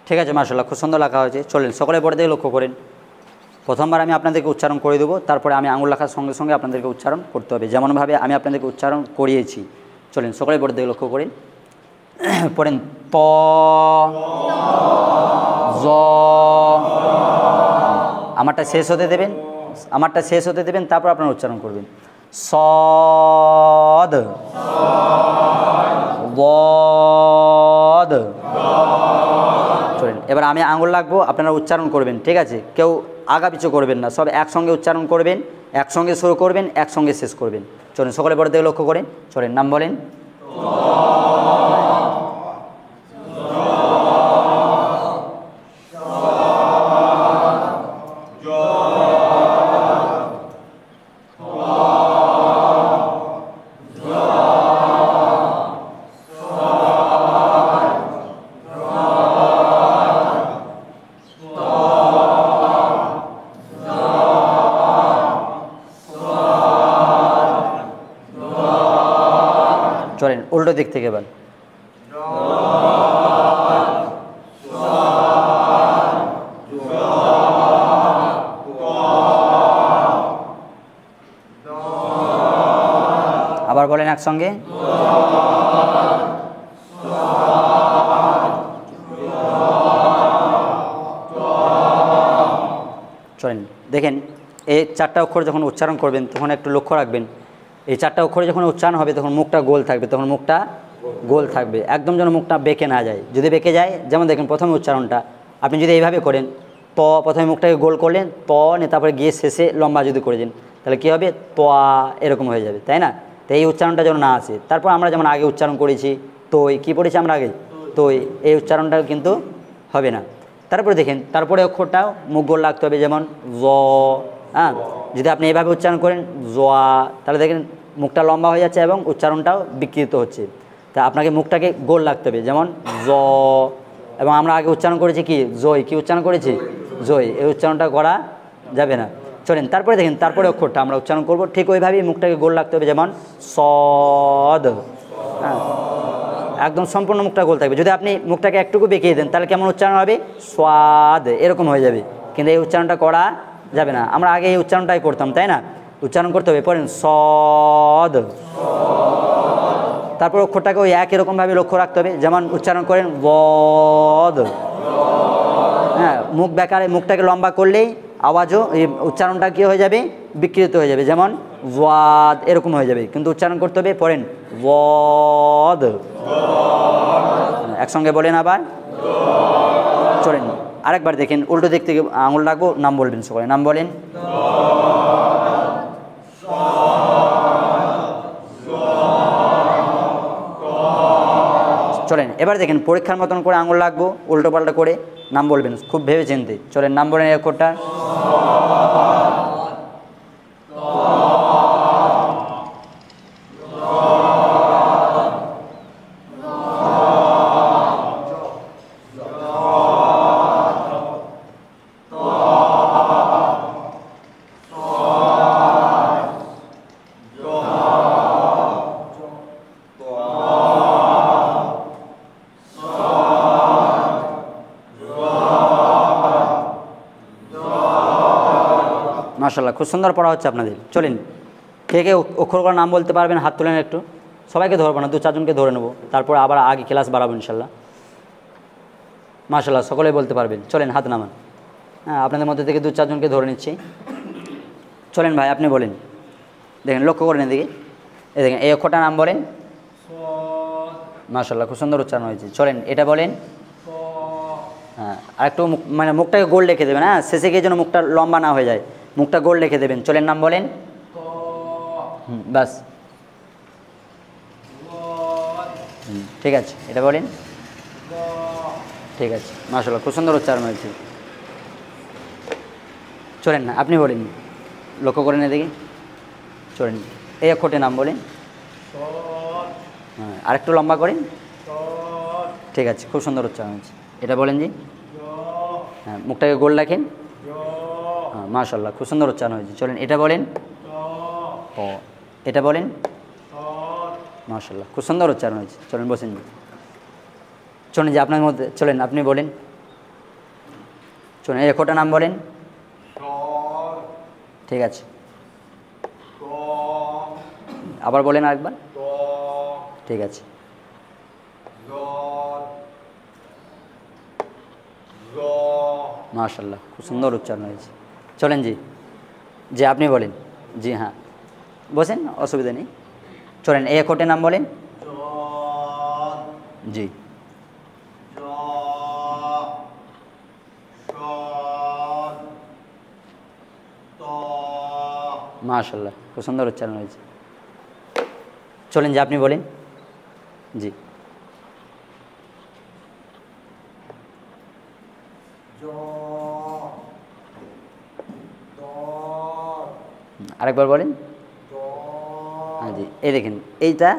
ঠিক আছে, মাশাআল্লাহ, খুব সুন্দর লেখা হয়েছে। চলেন সকলে পরে থেকে লক্ষ্য করেন। প্রথমবার আমি আপনাদেরকে উচ্চারণ করে দেবো, তারপরে আমি আঙুল লেখার সঙ্গে সঙ্গে আপনাদেরকে উচ্চারণ করতে হবে, যেমনভাবে আমি আপনাদেরকে উচ্চারণ করিয়েছি। চলেন সকলে পরে থেকে লক্ষ্য করেন। পড়েন ত, জ, আমারটা শেষ হতে দেবেন, আমারটা শেষ হতে দেবেন, তারপর আপনারা উচ্চারণ করবেন। সদ, বদ। চলেন এবার আমি আঙুল লাগবো, আপনারা উচ্চারণ করবেন, ঠিক আছে? কেউ আগা পিছু করবেন না, সব একসঙ্গে উচ্চারণ করবেন, একসঙ্গে শুরু করবেন, একসঙ্গে শেষ করবেন। চলেন সকলে পরে থেকে লক্ষ্য করেন। চলেন নাম বলেন। চলেন উল্টো দিক থেকে এবার। আবার বলেন একসঙ্গে। চলেন দেখেন, এই চারটা অক্ষর যখন উচ্চারণ করবেন তখন একটু লক্ষ্য রাখবেন, এই চারটা অক্ষরে যখন উচ্চারণ হবে তখন মুখটা গোল থাকবে, তখন মুখটা গোল থাকবে, একদম যেন মুখটা বেঁকে না যায়। যদি বেঁকে যায়, যেমন দেখেন প্রথমে উচ্চারণটা আপনি যদি এইভাবে করেন, ত, প্রথমে মুখটাকে গোল করলেন, ত নিয়ে তারপরে গিয়ে শেষে লম্বা যদি করে দেন, তাহলে কী হবে? তোয়া এরকম হয়ে যাবে, তাই না? তো এই উচ্চারণটা যেন না আসে। তারপর আমরা যেমন আগে উচ্চারণ করেছি তৈ, কী পড়েছি আমরা আগে? তৈ, এই উচ্চারণটাও কিন্তু হবে না। তারপরে দেখেন, তারপরে অক্ষরটাও মুখ গোল লাগতে হবে, যেমন জ। হ্যাঁ, যদি আপনি এইভাবে উচ্চারণ করেন জোয়া, তাহলে দেখেন মুখটা লম্বা হয়ে যাচ্ছে এবং উচ্চারণটাও বিকৃত হচ্ছে। তা আপনাকে মুখটাকে গোল লাগতে হবে, যেমন জ। এবং আমরা আগে উচ্চারণ করেছি কি? জয়। কি উচ্চারণ করেছি? জয়। এই উচ্চারণটা করা যাবে না। চলেন তারপরে দেখেন, তারপরে অক্ষরটা আমরা উচ্চারণ করব, ঠিক ওইভাবেই মুখটাকে গোল লাগতে হবে, যেমন সদ। হ্যাঁ, একদম সম্পূর্ণ মুখটা গোল থাকবে। যদি আপনি মুখটাকে একটুকু বেঁকিয়ে দেন, তাহলে কেমন উচ্চারণ হবে? স্বাদ, এরকম হয়ে যাবে। কিন্তু এই উচ্চারণটা করা যাবে না। আমরা আগে এই উচ্চারণটাই করতাম, তাই না? উচ্চারণ করতে হবে, পড়েন সদ। তারপর অক্ষরটাকে ওই একই রকমভাবে লক্ষ্য রাখতে হবে, যেমন উচ্চারণ করেন বদ। হ্যাঁ, মুখ বেকারে মুখটাকে লম্বা করলেই আওয়াজও, এই উচ্চারণটা কী হয়ে যাবে? বিকৃত হয়ে যাবে, যেমন ওয়াদ, এরকম হয়ে যাবে। কিন্তু উচ্চারণ করতে হবে, পড়েন বদ। একসঙ্গে বলেন আবার। চলেন আরেকবার দেখেন, উল্টো দিক থেকে আঙুল রাখবো, নাম বলবেন সকলে। নাম বলেন। চলেন এবার দেখেন, পরীক্ষার মতন করে আঙুল রাখবো, উল্টো পাল্টা করে নাম বলবেন, খুব ভেবে চিনতে। চলেন নাম বলেন এই অক্ষরটা। মাশাআল্লাহ, খুব সুন্দর পড়া হচ্ছে আপনাদের। চলেন, কে কে অক্ষরগুলোর নাম বলতে পারবেন হাত তুলেন একটু। সবাইকে ধরবো না, 2-4জনকে ধরে নেবো, তারপর আবার আগে ক্লাস বাড়াবো ইনশাল্লাহ। মাশাআল্লাহ, সকলেই বলতে পারবেন। চলেন হাত নামান। হ্যাঁ, আপনাদের মধ্যে থেকে 2-4জনকে ধরে নিচ্ছি। চলেন ভাই, আপনি বলেন। দেখেন, লক্ষ্য করেন এদিকে, এই দেখেন এই অক্ষরটার নাম বলেন। মাশাআল্লাহ, খুব সুন্দর উচ্চারণ হয়েছে। চলেন এটা বলেন। হ্যাঁ, আর একটু মানে মুখটাকে গোল রেখে দেবেন। হ্যাঁ, শেষে গিয়ে যেন মুখটা লম্বা না হয়ে যায়, মুখটা গোল রেখে দেবেন। চলেন নাম বলেন। বাস, ঠিক আছে, এটা বলেন। ঠিক আছে, মাশাআল্লাহ, খুব সুন্দর উচ্চারণ হয়েছে। চলেন না, আপনি বলেন, লক্ষ্য করেন এদিকে। চলেন এই অক্ষরটির নাম বলেন। হ্যাঁ, আরেকটু লম্বা করেন। ঠিক আছে, খুব সুন্দর উচ্চারণ হয়েছে। এটা বলেন জি। হ্যাঁ, মুখটাকে গোল রাখেন। হ্যাঁ, মাশাআল্লাহ, খুব সুন্দর উচ্চারণ হয়েছে। চলেন এটা বলেন। ও, এটা বলেন। মাশাআল্লাহ, খুব সুন্দর উচ্চারণ হয়েছে। চলেন বসেন, চলেন যে আপনার মধ্যে চলেন আপনি বলেন, চলেন এই অক্ষরটার নাম বলেন। ঠিক আছে, আবার বলেন আরেকবার। ঠিক আছে, মাশাআল্লাহ, খুব সুন্দর উচ্চারণ হয়েছে। চলেন জি, যে আপনি বলেন। জি হ্যাঁ, বসেন, অসুবিধা নেই। চলেন এই অক্ষরটার নাম বলেন। জি, মাশাআল্লাহ, খুব সুন্দর উচ্চারণ হয়েছে। চলেন যে আপনি বলেন। জি, আরেকবার বলেন। হ্যাঁ জি, এই দেখেন এইটা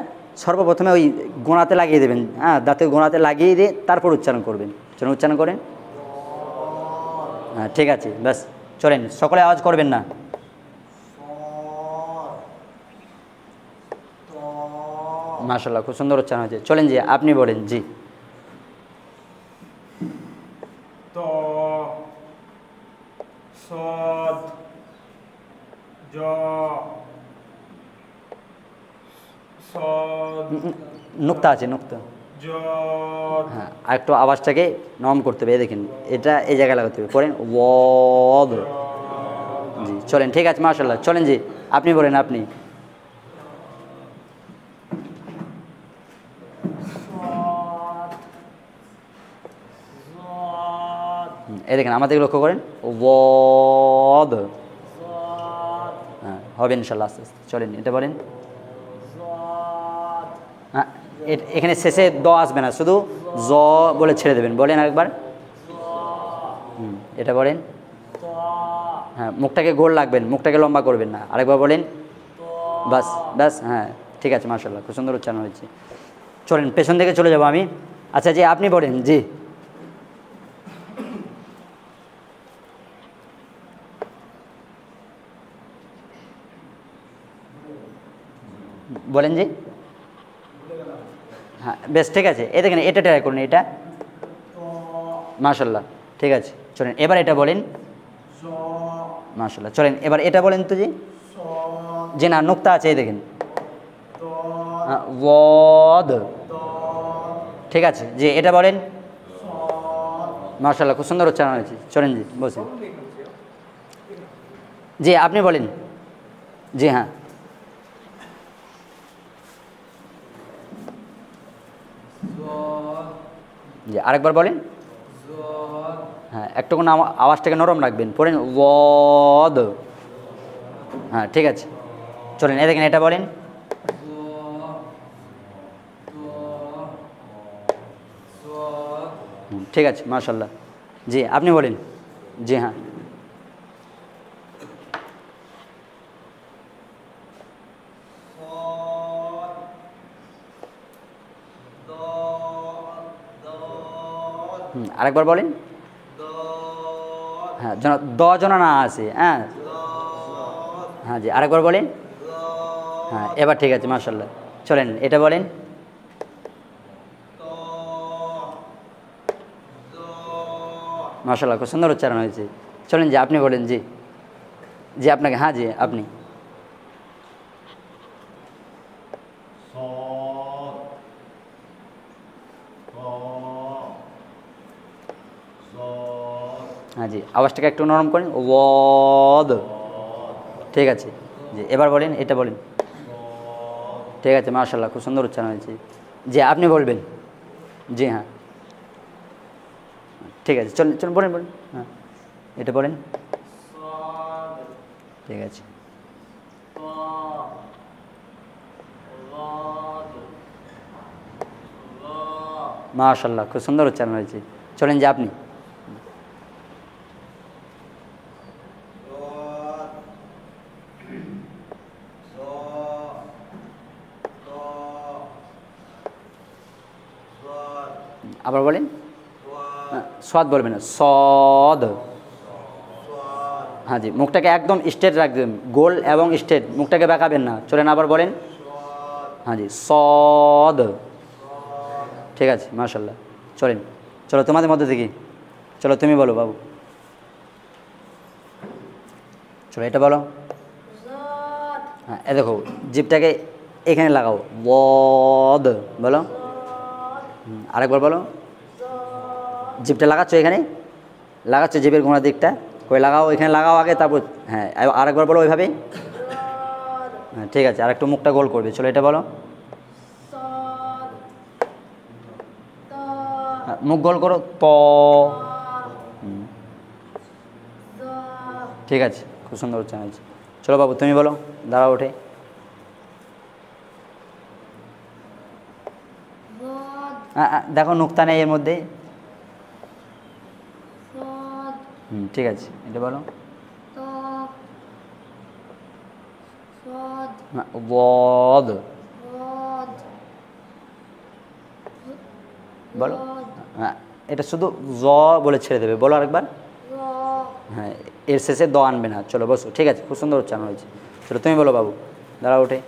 সর্বপ্রথমে ওই গোড়াতে লাগিয়ে দেবেন, হ্যাঁ দাঁতের গোড়াতে লাগিয়ে দিয়ে তারপর উচ্চারণ করবেন। চলুন উচ্চারণ করেন। হ্যাঁ ঠিক আছে, ব্যাস। চলেন, সকলে আওয়াজ করবেন না। মাশাআল্লাহ, খুব সুন্দর উচ্চারণ হয়েছে। চলেন জি আপনি বলেন। জি, নুক্তা আছে, নুক্তা। হ্যাঁ, আর একটু আওয়াজটাকে নরম করতে হবে। দেখেন এটা এই জায়গায় লাগাতে হবে। পড়েন ওয়াদ। জি চলেন, ঠিক আছে, মাশাআল্লাহ। চলেন জি আপনি বলেন। আপনি এই দেখেন আমাদের লক্ষ্য করেন। ওয়াদ। হ্যাঁ হবে ইনশাআল্লাহ, আস্তে আস্তে। চলেন এটা বলেন। হ্যাঁ, এখানে শেষে দ আসবে না, শুধু জ বলে ছেড়ে দেবেন। বলেন আরেকবার। এটা বলেন। হ্যাঁ, মুখটাকে গোল রাখবেন, মুখটাকে লম্বা করবেন না। আরেকবার বলেন। বাস বাস, হ্যাঁ ঠিক আছে, মাশাআল্লাহ, খুব সুন্দর উচ্চারণ হয়েছে। চলেন পেছন থেকে চলে যাব আমি। আচ্ছা জি আপনি বলেন। জি, বলেন। জি হ্যাঁ বেশ, ঠিক আছে। এ দেখেন এটা ট্রাই করুন, এটা। মাশাআল্লাহ, ঠিক আছে। চলেন এবার এটা বলেন। মাশাআল্লাহ, চলেন এবার এটা বলেন তো। জি জি না, নুক্তা আছে, এই দেখেন। ওয়াদ। ঠিক আছে, জি এটা বলেন। মাশাআল্লাহ, খুব সুন্দর উচ্চারণ হয়েছে। চলেন জি বসেন। জি আপনি বলেন। জি হ্যাঁ, জি আরেকবার বলেন। হ্যাঁ, একটুখানি আওয়াজটাকে নরম রাখবেন। পড়েন ওয়াদ। হ্যাঁ ঠিক আছে, চলেন এ দেখেন এটা বলেন। ঠিক আছে, মাশাআল্লাহ। জি আপনি বলেন। জি হ্যাঁ, আরেকবার বলেন। হ্যাঁ, যেন দ যেন না আসে। হ্যাঁ হ্যাঁ জি আরেকবার বলেন। হ্যাঁ এবার ঠিক আছে, মাশাআল্লাহ। চলেন এটা বলেন। মাশাআল্লাহ, খুব সুন্দর উচ্চারণ হয়েছে। চলেন জি আপনি বলেন। জি জি আপনাকে, হ্যাঁ জি আপনি। হ্যাঁ জি, আওয়াজটাকে একটু নরম করেন। ওয়াদ। ঠিক আছে, জি এবার বলেন, এটা বলেন। ঠিক আছে, মাশাআল্লাহ, খুব সুন্দর উচ্চারণ হয়েছে। জি আপনি বলবেন। জি হ্যাঁ, ঠিক আছে। চলুন চলুন বলেন বলেন। হ্যাঁ এটা বলেন। ঠিক আছে, মাশাআল্লাহ, খুব সুন্দর উচ্চারণ হয়েছে। চলেন যে আপনি। আবার বলেন। সদ বলবেন না, সদ। হ্যাঁ জি, মুখটাকে একদম স্ট্রেট রাখবেন, গোল এবং স্ট্রেট, মুখটাকে বেঁকাবেন না। চলেন আবার বলেন। হ্যাঁ জি সদ। ঠিক আছে মাশাল্লাহ। চলেন, চলো তোমাদের মধ্যে থেকে, চলো তুমি বলো বাবু, চলো এটা বলো। হ্যাঁ এ দেখো জিভটাকে এখানে লাগাও, বদ বলো। আরেকবার বলো। জিভটা লাগাচ্ছ এখানে, লাগাচ্ছ জিভের গোড়ার দিকটা, কই লাগাও, এখানে লাগাও আগে, তারপর হ্যাঁ আরেকবার বলো ওইভাবেই। হ্যাঁ ঠিক আছে, আর একটু মুখটা গোল করবে, চলো এটা বলো। মুখ গোল করো, ত। ঠিক আছে, খুব সুন্দর উচ্চারণ হয়েছে। চলো বাবু তুমি বলো, দাঁড়াও ওঠে। দেখো নুক্তা নেই এর মধ্যে। ঠিক আছে, এটা বলো। বদ বলো। হ্যাঁ এটা শুধু জ বলে ছেড়ে দেবে, বলো আরেকবার। হ্যাঁ এর শেষে দ আনবে না। চলো বসো, ঠিক আছে, খুব সুন্দর উচ্চারণ হয়েছে। চলো তুমি বলো বাবু, দাঁড়াও ওঠে।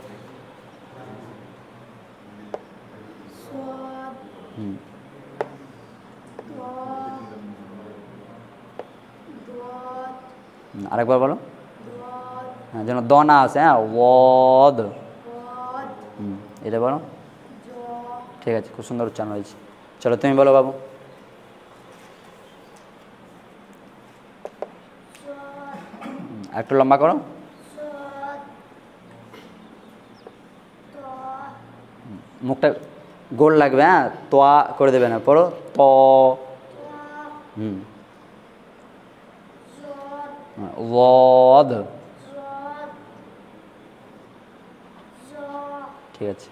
আরেকবার বলো। হ্যাঁ যেন দ না আসে। হ্যাঁ ওদ। এটা বলো। ঠিক আছে, খুব সুন্দর উচ্চারণ হয়েছে। চলো তুমি বলো বাবু। একটু লম্বা করো। মুখটা গোল লাগবে, হ্যাঁ তোয়া করে দেবে না, পড়ো ত। ওদ। ঠিক আছে,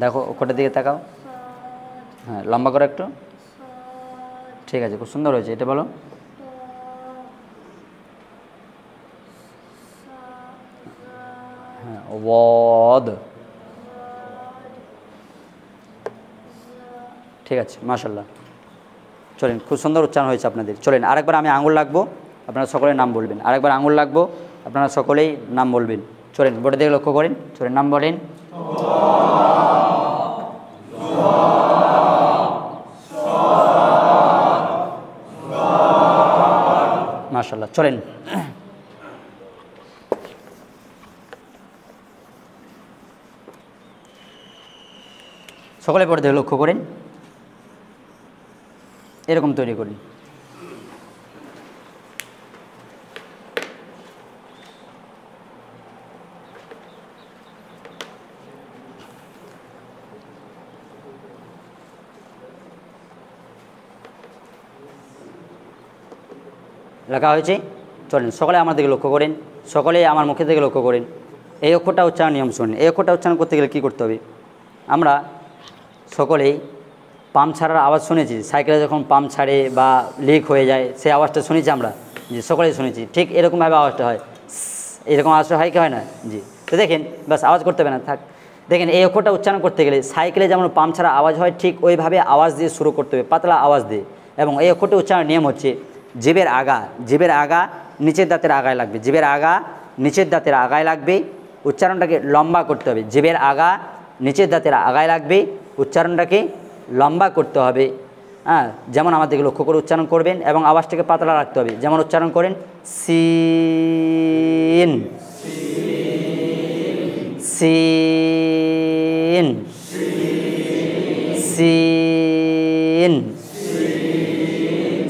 দেখো ওখানটার দিকে তাকাও। হ্যাঁ লম্বা করো একটু। ঠিক আছে, খুব সুন্দর হয়েছে, এটা বলো। হ্যাঁ ওদ। ঠিক আছে মাশাল্লাহ। চলেন, খুব সুন্দর উচ্চারণ হয়েছে আপনাদের। চলেন আরেকবার আমি আঙুল লাগবো, আপনারা সকলেই নাম বলবেন। আরেকবার আঙুল লাগবো, আপনারা সকলেই নাম বলবেন। চলেন বোর্ডের দিকে লক্ষ্য করেন। চলেন নাম বলেন। মাশাল্লাহ। চলেন সকলে বোর্ডের দিকে লক্ষ্য করেন, এরকম তৈরি করি। লেখা হয়েছে। চলেন সকলে আমার দিকে লক্ষ্য করেন, সকলে আমার মুখের দিকে লক্ষ্য করেন। এই অক্ষরটা উচ্চারণ নিয়ম শুনুন। এই অক্ষরটা উচ্চারণ করতে গেলে কী করতে হবে? আমরা সকলেই পাম্প ছাড়ার আওয়াজ শুনেছি, সাইকেলে যখন পাম্প ছাড়ে বা লিক হয়ে যায় সেই আওয়াজটা শুনেছি আমরা, জি সকলেই শুনেছি। ঠিক এরকমভাবে আওয়াজটা হয়, এরকম আওয়াজটা হয় কি হয় না? জি। তো দেখেন বাস আওয়াজ করতে হবে না, থাক। দেখেন এই অক্ষরটা উচ্চারণ করতে গেলে সাইকেলে যেমন পাম্প ছাড়া আওয়াজ হয়, ঠিক ওইভাবে আওয়াজ দিয়ে শুরু করতে হবে, পাতলা আওয়াজ দিয়ে। এবং এই অক্ষরটা উচ্চারণের নিয়ম হচ্ছে জিভের আগা নিচের দাঁতের আগায় লাগবে, জিভের আগা নিচের দাঁতের আগায় লাগবে, উচ্চারণটাকে লম্বা করতে হবে। জিভের আগা নিচের দাঁতের আগায় লাগবে, উচ্চারণটাকে লম্বা করতে হবে। হ্যাঁ যেমন আমাদেরকে লক্ষ্য করে উচ্চারণ করবেন এবং আওয়াজটাকে পাতলা রাখতে হবে। যেমন উচ্চারণ করেন সিন, সিন, সিন,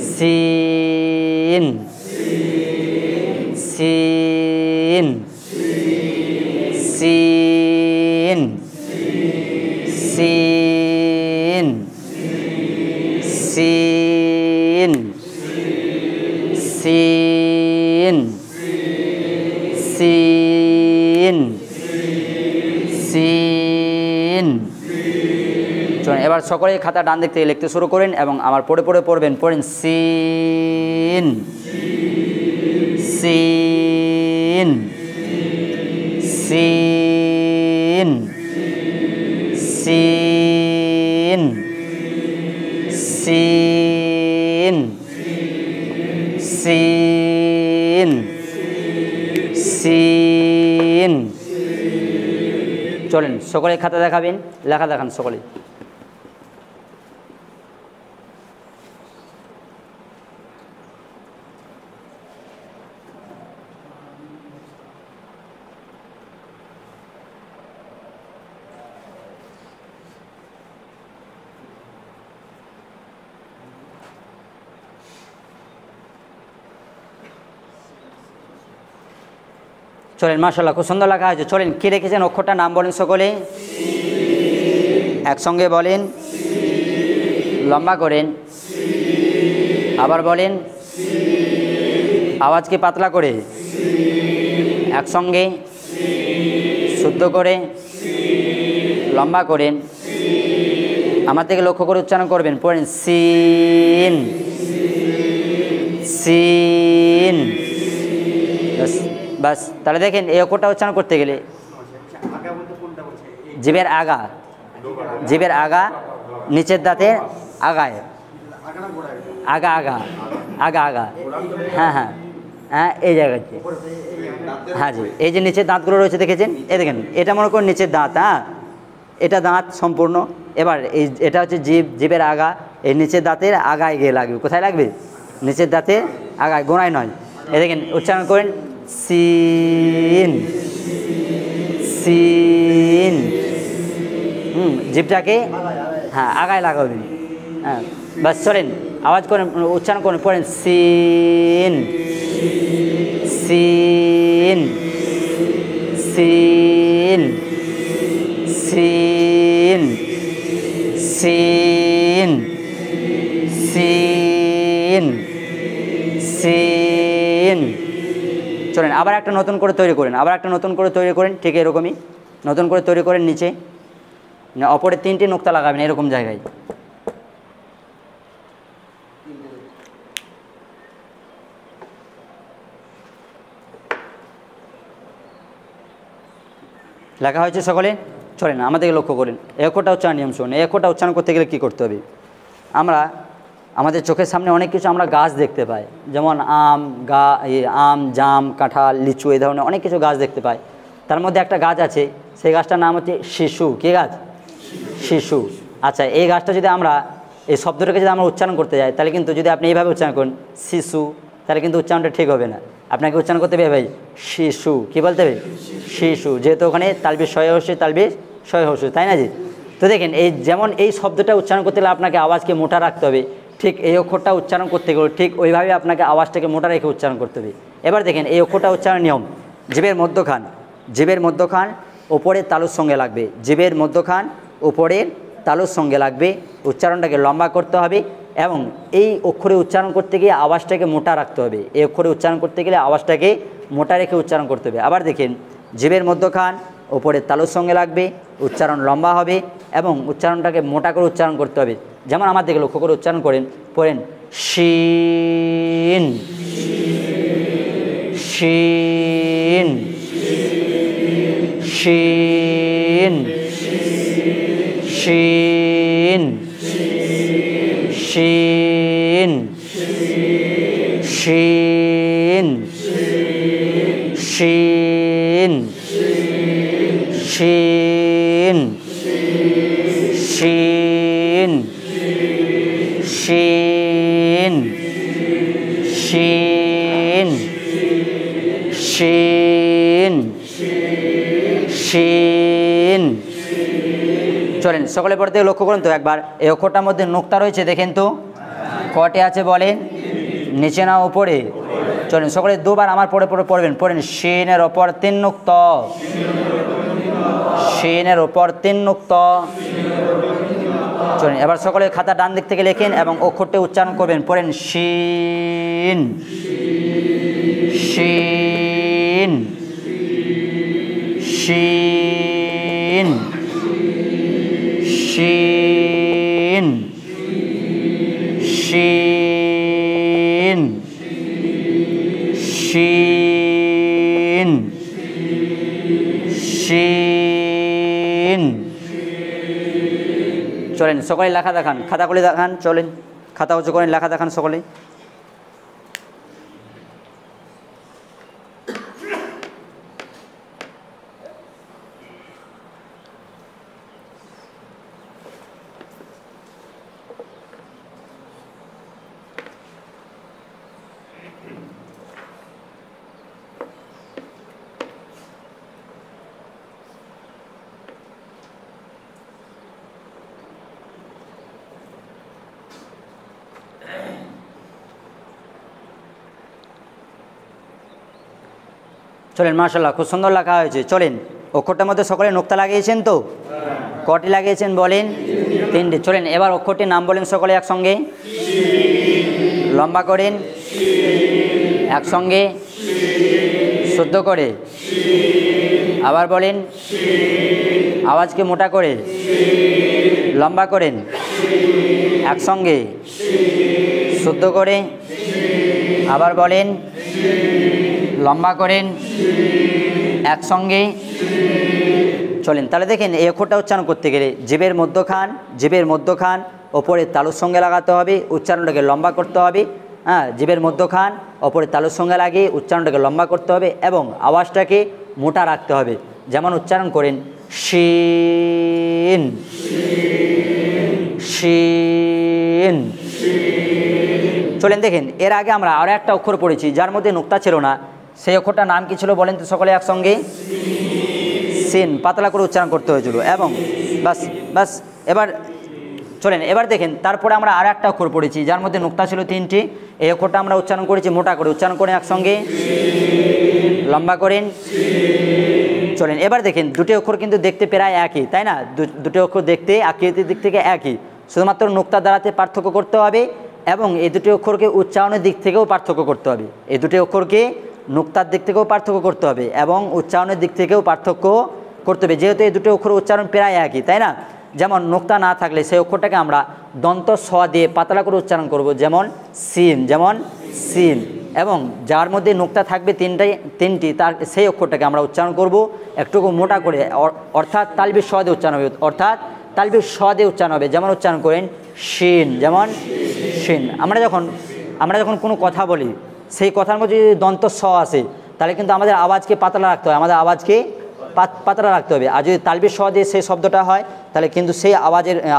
সিন, সিন, সিন, সিন, সিন, সিন, সিন, সিন। চলুন এবার সকলেই খাতা ডান দিক থেকে লিখতে শুরু করেন এবং আমার পড়ে পড়ে পড়বেন। পড়েন সিন, সিন, সিন, সিন, সিন, সিন, সিন সিন। চলেন সকলে খাতা দেখাবেন, লেখা দেখান সকলে। চলেন মাশাআল্লাহ খুব সুন্দর লেখা হয়েছে। চলেন কী রেখেছেন অক্ষরটার নাম বলেন সকলে, একসঙ্গে বলেন, লম্বা করেন, আবার বলেন, আওয়াজকে পাতলা করে, একসঙ্গে শুদ্ধ করে, লম্বা করেন, আমার থেকে লক্ষ্য করে উচ্চারণ করবেন। পড়েন সিন সিন। বাস তাহলে দেখেন এই অক্ষরটা উচ্চারণ করতে গেলে জিভের আগা, জিভের আগা নিচের দাঁতের আগায়, আগা আগা আগা আগা, হ্যাঁ হ্যাঁ হ্যাঁ এই জায়গাতে, হ্যাঁ জি এই যে নিচের দাঁতগুলো রয়েছে দেখেছেন, এই দেখেন এটা মনে করুন নিচের দাঁত, হ্যাঁ এটা দাঁত সম্পূর্ণ। এবার এই এটা হচ্ছে জিভ, জিভের আগা, এই নিচের দাঁতের আগায় গিয়ে লাগবে। কোথায় লাগবে? নিচের দাঁতের আগায়, গোড়ায় নয়। এই দেখেন উচ্চারণ করেন সিন সিন। জিভটাকে হ্যাঁ আগায় লাগাবেন, হ্যাঁ বাস। চলেন আওয়াজ করেন, উচ্চারণ করেন, পড়েন সিন সিন সিন সিন সিন সিন সিন। চলেন আবার একটা নতুন করে তৈরি করেন, আবার একটা নতুন করে তৈরি করেন, ঠিক এরকমই নতুন করে তৈরি করেন। নিচে অপরে 3টি নোক্তা লাগাবেন এরকম জায়গায়। লেখা হয়েছে সকলে? চলেন আমাদেরকে লক্ষ্য করেন, এই অক্ষরটা উচ্চারণ নিয়ম শুনুন। এই অক্ষরটা উচ্চারণ করতে গেলে কী করতে হবে? আমরা আমাদের চোখের সামনে অনেক কিছু আমরা গাছ দেখতে পাই, যেমন আম, আম, জাম, কাঁঠাল, লিচু, এই ধরনের অনেক কিছু গাছ দেখতে পাই। তার মধ্যে একটা গাছ আছে, সেই গাছটার নাম হচ্ছে শিশু। কী গাছ? শিশু। আচ্ছা এই গাছটা যদি আমরা এই শব্দটাকে যদি আমরা উচ্চারণ করতে যাই, তাহলে কিন্তু যদি আপনি এইভাবে উচ্চারণ করেন শিশু, তাহলে কিন্তু উচ্চারণটা ঠিক হবে না। আপনাকে উচ্চারণ করতে হবে ভাই শিশু। কী বলতে হবে? শিশু, যেহেতু ওখানে তালবি শয়ে হস্যই, তালবি শয়ে হস্যই, তাই না জি? তো দেখেন এই যেমন এই শব্দটা উচ্চারণ করতে গেলে আপনাকে আওয়াজকে মোটা রাখতে হবে, ঠিক এই অক্ষরটা উচ্চারণ করতে গেলে ঠিক ওইভাবে আপনাকে আওয়াজটাকে মোটা রেখে উচ্চারণ করতে হবে। এবার দেখেন এই অক্ষরটা উচ্চারণ নিয়ম, জিভের মধ্যখান, জিভের মধ্যখান ওপরের তালুর সঙ্গে লাগবে, জিভের মধ্যখান ওপরের তালুর সঙ্গে লাগবে। উচ্চারণটাকে লম্বা করতে হবে এবং এই অক্ষরে উচ্চারণ করতে গিয়ে আওয়াজটাকে মোটা রাখতে হবে। এই অক্ষরে উচ্চারণ করতে গেলে আওয়াজটাকে মোটা রেখে উচ্চারণ করতে হবে। আবার দেখেন জিভের মধ্যখান ওপরের তালুর সঙ্গে লাগবে, উচ্চারণ লম্বা হবে এবং উচ্চারণটাকে মোটা করে উচ্চারণ করতে হবে। যেমন আমার দিকে লক্ষ্য করে উচ্চারণ করেন, পড়েন শিন শিন শিন শিন শিন শিন শিন শিন শিন শিন শিন শিন শিন। চলেন সকলে পড়তে লক্ষ্য করুন তো একবার, এই অক্ষরটার মধ্যে নোক্তা রয়েছে দেখেন তো কটি আছে বলেন? নিচে না উপরে? চলেন সকলে দুবার আমার পড়ে পড়ে পড়বেন, পড়েন শিনের ওপর 3 নোক্তা, শিনের ওপর 3 নোক্তা। চলেন এবার সকলে খাতা ডান দিক থেকে লেখেন এবং অক্ষরটি উচ্চারণ করবেন, পড়েন শিন শিন শিন শিন শিন শিন শিন। চলেন সকলে লেখা দেখান, খাতা খুলে দেখান, চলেন খাতা উঁচু করেন, লেখা দেখান সকলে। চলেন মাশাআল্লাহ, খুব সুন্দর লেখা হয়েছে। চলেন, অক্ষরটার মধ্যে সকলে নোক্তা লাগিয়েছেন তো? কটি লাগিয়েছেন বলেন? 3টি। চলেন এবার অক্ষরটির নাম বলেন সকলে একসঙ্গে, লম্বা করেন, একসঙ্গে, শুদ্ধ করে, আবার বলেন, আওয়াজকে মোটা করে, লম্বা করেন, একসঙ্গে, শুদ্ধ করে, আবার বলেন, লম্বা করেন, একসঙ্গে। চলেন তাহলে দেখেন, এই অক্ষরটা উচ্চারণ করতে গেলে জিভের মধ্যখান ওপরে তালুর সঙ্গে লাগাতে হবে, উচ্চারণটাকে লম্বা করতে হবে। হ্যাঁ, জিভের মধ্যখান ওপরে তালুর সঙ্গে লাগিয়ে উচ্চারণটাকে লম্বা করতে হবে এবং আওয়াজটাকে মোটা রাখতে হবে। যেমন উচ্চারণ করেন শিন, শিন। চলেন দেখেন, এর আগে আমরা আরও একটা অক্ষর পড়েছি যার মধ্যে নোক্তা ছিল না, সেই অক্ষরটার নাম কি ছিল বলেন তো সকলে একসঙ্গে? সিন। পাতলা করে উচ্চারণ করতে হয়েছিল এবং বাস এবার চলেন এবার দেখেন, তারপরে আমরা আর একটা অক্ষর পড়েছি যার মধ্যে নোক্তা ছিল 3টি। এই অক্ষরটা আমরা উচ্চারণ করেছি মোটা করে, উচ্চারণ করে একসঙ্গে, লম্বা করেন। চলেন এবার দেখেন, দুটি অক্ষর কিন্তু দেখতে প্রায় একই, তাই না? দুটি অক্ষর দেখতে আকৃতির দিক থেকে একই, শুধুমাত্র নোক্তা দ্বারাতে পার্থক্য করতে হবে এবং এই দুটি অক্ষরকে উচ্চারণের দিক থেকেও পার্থক্য করতে হবে। এই দুটি অক্ষরকে নোক্তার দিক থেকেও পার্থক্য করতে হবে এবং উচ্চারণের দিক থেকেও পার্থক্য করতে হবে, যেহেতু এই দুটো অক্ষর উচ্চারণ প্রায় একই, তাই না? যেমন নোক্তা না থাকলে সেই অক্ষরটাকে আমরা দন্ত স দিয়ে পাতলা করে উচ্চারণ করব, যেমন সিন, যেমন সিন। এবং যার মধ্যে নোক্তা থাকবে তিনটি তার সেই অক্ষরটাকে আমরা উচ্চারণ করব একটুকু মোটা করে, অর্থাৎ তালবির স দিয়ে উচ্চারণ হবে, অর্থাৎ তালবির স দিয়ে উচ্চারণ হবে। যেমন উচ্চারণ করেন শিন, যেমন শিন। আমরা যখন কোনো কথা বলি, সেই কথার মধ্যে যদি দন্ত স আসে তাহলে কিন্তু আমাদের আওয়াজকে পাতলা রাখতে হবে, আমাদের আওয়াজকে পাতলা রাখতে হবে। আর যদি তালবির স দিয়ে সেই শব্দটা হয় তাহলে কিন্তু সেই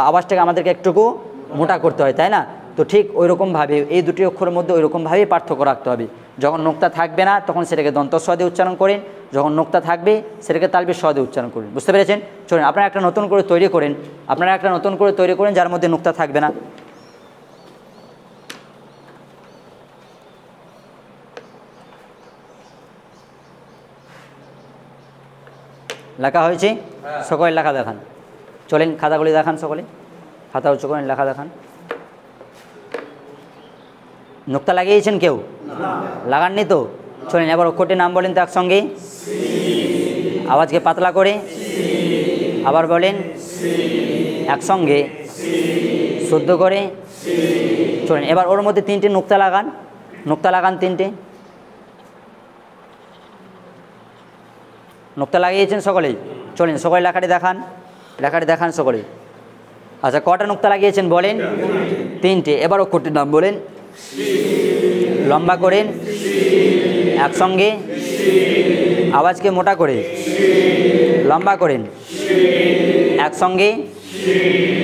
আওয়াজটাকে আমাদেরকে একটুকু মোটা করতে হয়, তাই না? তো ঠিক ওই রকমভাবে এই দুটি অক্ষরের মধ্যে ওই রকমভাবেই পার্থক্য রাখতে হবে। যখন নোক্তা থাকবে না তখন সেটাকে দন্ত স দিয়ে উচ্চারণ করেন, যখন নোক্তা থাকবে সেটাকে তালবির স দিয়ে উচ্চারণ করেন। বুঝতে পেরেছেন? চলুন আপনারা একটা নতুন করে তৈরি করেন যার মধ্যে নোক্তা থাকবে না। লেখা হয়েছে? সকলে লেখা দেখান। চলেন খাতাগুলি দেখান, সকলে খাতা উঁচু করেন, লেখা দেখান। নোক্তা লাগিয়েছেন কেউ? লাগাননি তো? চলেন এবার অক্ষরটির নাম বলেন তো একসঙ্গে, আওয়াজকে পাতলা করে, আবার বলেন একসঙ্গে, শুদ্ধ করে। চলেন এবার ওর মধ্যে 3টে নোক্তা লাগান 3টে। নোক্তা লাগিয়েছেন সকলেই? চলেন সকলে লেখাটি দেখান সকলে। আচ্ছা, কটা নোক্তা লাগিয়েছেন বলেন? 3টে। এবার অক্ষরটির নাম বলেন, লম্বা করেন, একসঙ্গে, আওয়াজকে মোটা করে, লম্বা করেন, একসঙ্গে।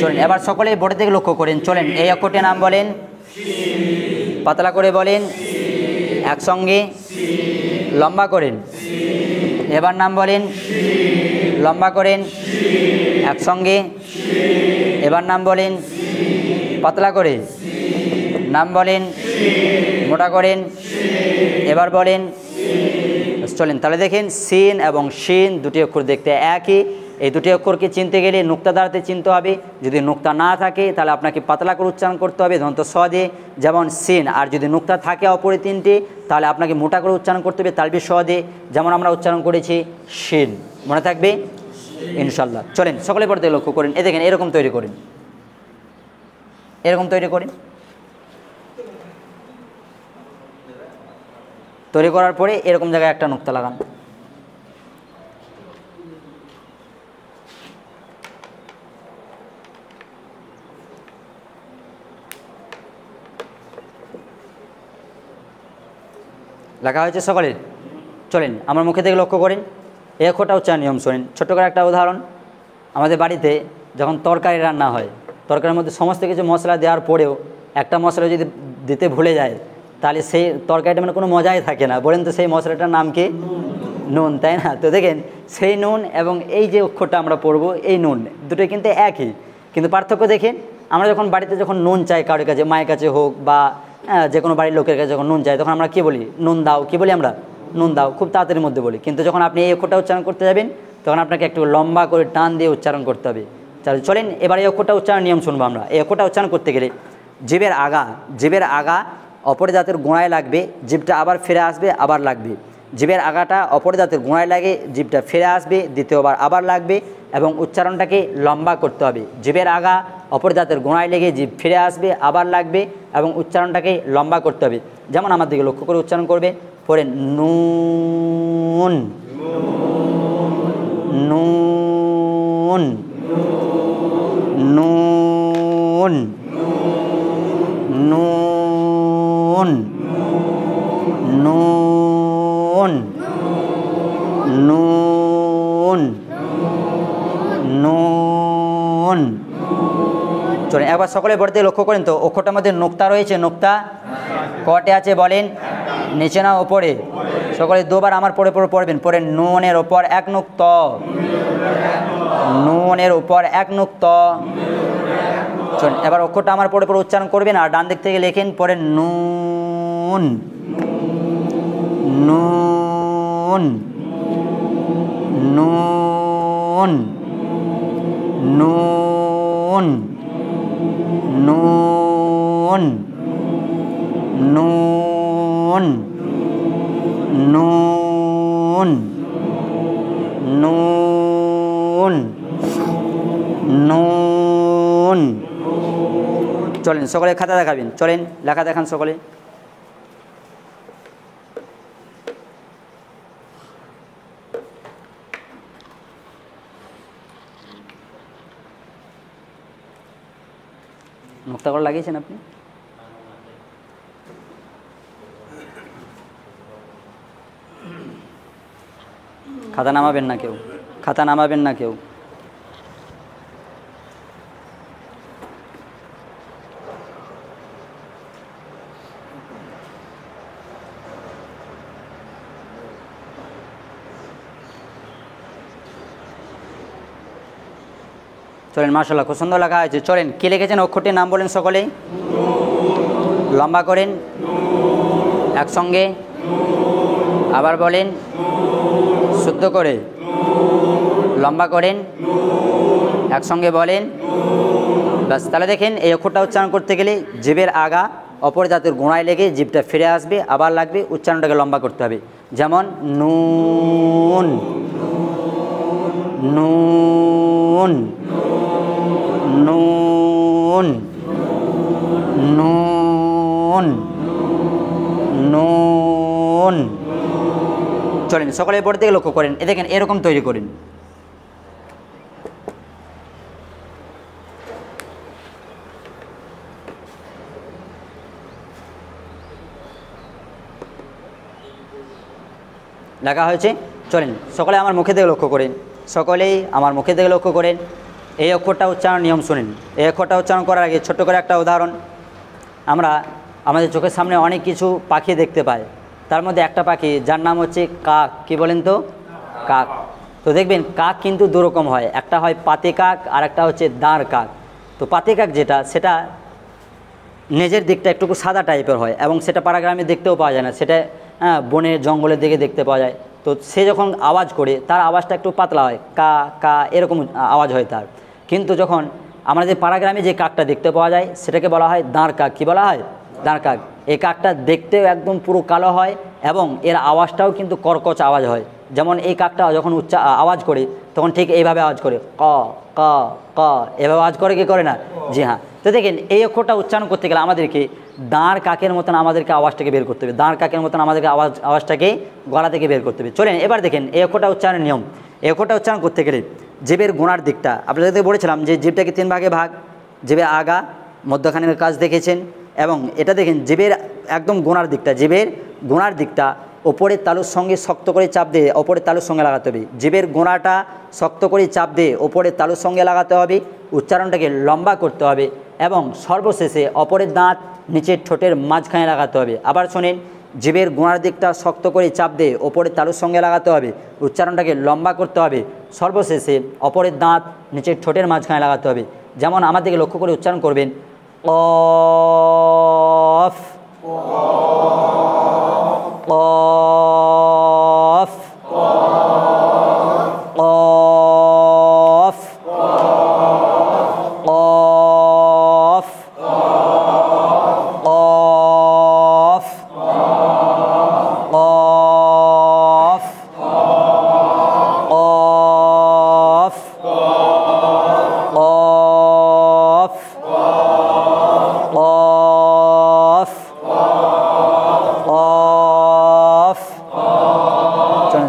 চলেন এবার সকলে বোর্ডের দিকে লক্ষ্য করেন। চলেন এই অক্ষরটির নাম বলেন, পাতলা করে বলেন, একসঙ্গে, লম্বা করেন। এবার নাম বলেন, লম্বা করেন, একসঙ্গে। এবার নাম বলেন, পাতলা করে, নাম বলেন, মোটা করেন। এবার বলেন। চলেন তাহলে দেখেন, সিন এবং শিন দুটি অক্ষর দেখতে একই। এই দুটি অক্ষরকে চিনতে গেলে নোক্তা দ্বারাতে চিনতে হবে। যদি নোক্তা না থাকে তাহলে আপনাকে পাতলা করে উচ্চারণ করতে হবে দন্ত স দিয়ে, যেমন সিন। আর যদি নোক্তা থাকে অপরে 3টি তাহলে আপনাকে মোটা করে উচ্চারণ করতে হবে তালবির স দিয়ে, যেমন আমরা উচ্চারণ করেছি শিন। মনে থাকবে ইনশাল্লাহ। চলেন সকলে পড়তে লক্ষ্য করেন। দেখেন এরকম তৈরি করেন, তৈরি করার পরে এরকম জায়গায় একটা নোক্তা লাগান। লেখা হয়েছে সকলের? চলেন আমার মুখে থেকে লক্ষ্য করেন, এই অক্ষরটা উচ্চারণ নিয়ম শোনেন। ছোট্ট করে একটা উদাহরণ, আমাদের বাড়িতে যখন তরকারি রান্না হয়, তরকারির মধ্যে সমস্ত কিছু মশলা দেওয়ার পরেও একটা মশলা যদি দিতে ভুলে যায় তাহলে সেই তরকারিটা মানে কোনো মজাই থাকে না। বলেন তো সেই মশলাটার নাম কি? নুন, তাই না? তো দেখেন সেই নুন এবং এই যে অক্ষরটা আমরা পড়বো এই নুন, দুটোই কিন্তু একই, কিন্তু পার্থক্য দেখেন। আমরা যখন বাড়িতে যখন নুন চাই কারোর কাছে, মায়ের কাছে হোক বা যে কোনো বাড়ির লোকের কাছে যখন নুন চাই, তখন আমরা কী বলি? নুন দাও। কী বলি আমরা? নুন দাও, খুব তাড়াতাড়ির মধ্যে বলি। কিন্তু যখন আপনি এই অক্ষরটা উচ্চারণ করতে যাবেন তখন আপনাকে একটু লম্বা করে টান দিয়ে উচ্চারণ করতে হবে। চলেন এবার এই অক্ষরটা উচ্চারণ নিয়ম শুনবো আমরা। এই অক্ষরটা উচ্চারণ করতে গেলে জিভের আগা অপরের দাঁতের গোড়ায় লাগবে, জিভটা আবার ফিরে আসবে, আবার লাগবে। জিভের আগাটা অপরের দাঁতের গোড়ায় লাগে, জিভটা ফিরে আসবে, দ্বিতীয়বার আবার লাগবে এবং উচ্চারণটাকে লম্বা করতে হবে। জিভের আগা অপরের দাঁতের গোড়ায় লেগে জিভ ফিরে আসবে, আবার লাগবে এবং উচ্চারণটাকে লম্বা করতে হবে। যেমন আমার দিকে লক্ষ্য করে উচ্চারণ করবে, পরে নুন নুন নুন নুন নুন নুন নুন। চলেন একবার সকলে পড়তে লক্ষ্য করেন তো, অক্ষরটার মধ্যে নোক্তা রয়েছে, নোক্তা কটে আছে বলেন? নিচে না ওপরে? সকলে দুবার আমার পড়বেন। পরে নুনের ওপর এক নুক্ত, নুনের উপর এক নুক্ত। চলুন এবার অক্ষরটা আমার পড়ে উচ্চারণ করবেন আর ডান দিক থেকে লেখেন, পরে নুন নুন নুন নুন নুন নুন নুন নুন নুন। চলেন সকলে খাতা দেখাবেন, চলেন লেখা দেখান সকলে। নোক্তা করে লাগিয়েছেন আপনি? খাতা নামাবেন না কেউ, খাতা নামাবেন না কেউ। চলেন মাশাআল্লাহ খুব সুন্দর লেখা হয়েছে। চলেন কি লিখেছেন অক্ষরটির নাম বলেন সকলেই, লম্বা করেন একসঙ্গে, আবার বলেন শুদ্ধ করে, লম্বা করেন একসঙ্গে বলেন। ব্যাস, তাহলে দেখেন এই অক্ষরটা উচ্চারণ করতে গেলে জিভের আগা অপর দাঁতের গোড়ায় লেগে জিভটা ফিরে আসবে, আবার লাগবে, উচ্চারণটাকে লম্বা করতে হবে। যেমন নুন নুন নুন নুন নুন। চলেন সকলে পড়তে গিয়ে লক্ষ্য করেন, এ দেখেন এরকম তৈরি করেন। লেখা হয়েছে। চলেন সকলে আমার মুখে দিকে লক্ষ্য করেন, সকলেই আমার মুখে দিকে লক্ষ্য করেন। এই অক্ষরটা উচ্চারণ নিয়ম শুনেন। এই অক্ষরটা উচ্চারণ করার আগে ছোট্ট করে একটা উদাহরণ। আমরা আমাদের চোখের সামনে অনেক কিছু পাখি দেখতে পাই, তার মধ্যে একটা পাখি যার নাম হচ্ছে কাক। কি বলেন তো? কাক। তো দেখবেন কাক কিন্তু দুরকম হয়, একটা হয় পাতে কাক আর একটা হচ্ছে দাঁড় কাক। তো পাতে কাক যেটা, সেটা নেজের দিকটা একটু সাদা টাইপের হয় এবং সেটা পাড়া গ্রামে দেখতেও পাওয়া যায় না, সেটা বনের জঙ্গলের দিকে দেখতে পাওয়া যায়। তো সে যখন আওয়াজ করে তার আওয়াজটা একটু পাতলা হয়, কা কা এরকম আওয়াজ হয় তার। কিন্তু যখন আমাদের পাড়া গ্রামে যে কাকটা দেখতে পাওয়া যায় সেটাকে বলা হয় দাঁড় কাক। কী বলা হয়? দাঁড় কাক। এই কাকটা দেখতেও একদম পুরো কালো হয় এবং এর আওয়াজটাও কিন্তু কর্কশ আওয়াজ হয়। যেমন এই কাকটা যখন আওয়াজ করে তখন ঠিক এইভাবে আওয়াজ করে, ক ক ক, এভাবে আওয়াজ করে কি করে না? জি হ্যাঁ। তো দেখেন এই অক্ষরটা উচ্চারণ করতে গেলে আমাদেরকে দাঁড় কাকের মতন আমাদেরকে আওয়াজটাকে বের করতে হবে, দাঁড় কাকের মতন আমাদেরকে আওয়াজটাকে গলা থেকে বের করতে হবে। চলেন এবার দেখেন এই অক্ষরটা উচ্চারণের নিয়ম। এই অক্ষরটা উচ্চারণ করতে গেলে জিভের গোড়ার দিকটা, আপনাদের বলেছিলাম যে জিভটাকে 3 ভাগে ভাগ, জিভের আগা মধ্যখানের কাজ দেখেছেন, এবং এটা দেখেন জিভের একদম গোড়ার দিকটা, জিভের গোড়ার দিকটা ওপরের তালুর সঙ্গে শক্ত করে চাপ দিয়ে ওপরের তালুর সঙ্গে লাগাতে হবে। জিভের গোড়াটা শক্ত করে চাপ দিয়ে ওপরের তালুর সঙ্গে লাগাতে হবে, উচ্চারণটাকে লম্বা করতে হবে এবং সর্বশেষে অপরের দাঁত নিচের ঠোঁটের মাঝখানে লাগাতে হবে। আবার শোনেন, জিভের গোড়ার দিকটা শক্ত করে চাপ দিয়ে ওপরের তালুর সঙ্গে লাগাতে হবে, উচ্চারণটাকে লম্বা করতে হবে, সর্বশেষে অপরের দাঁত নিচের ঠোঁটের মাঝখানে লাগাতে হবে। যেমন আমার দিকে লক্ষ্য করে উচ্চারণ করবেন, কফ কফ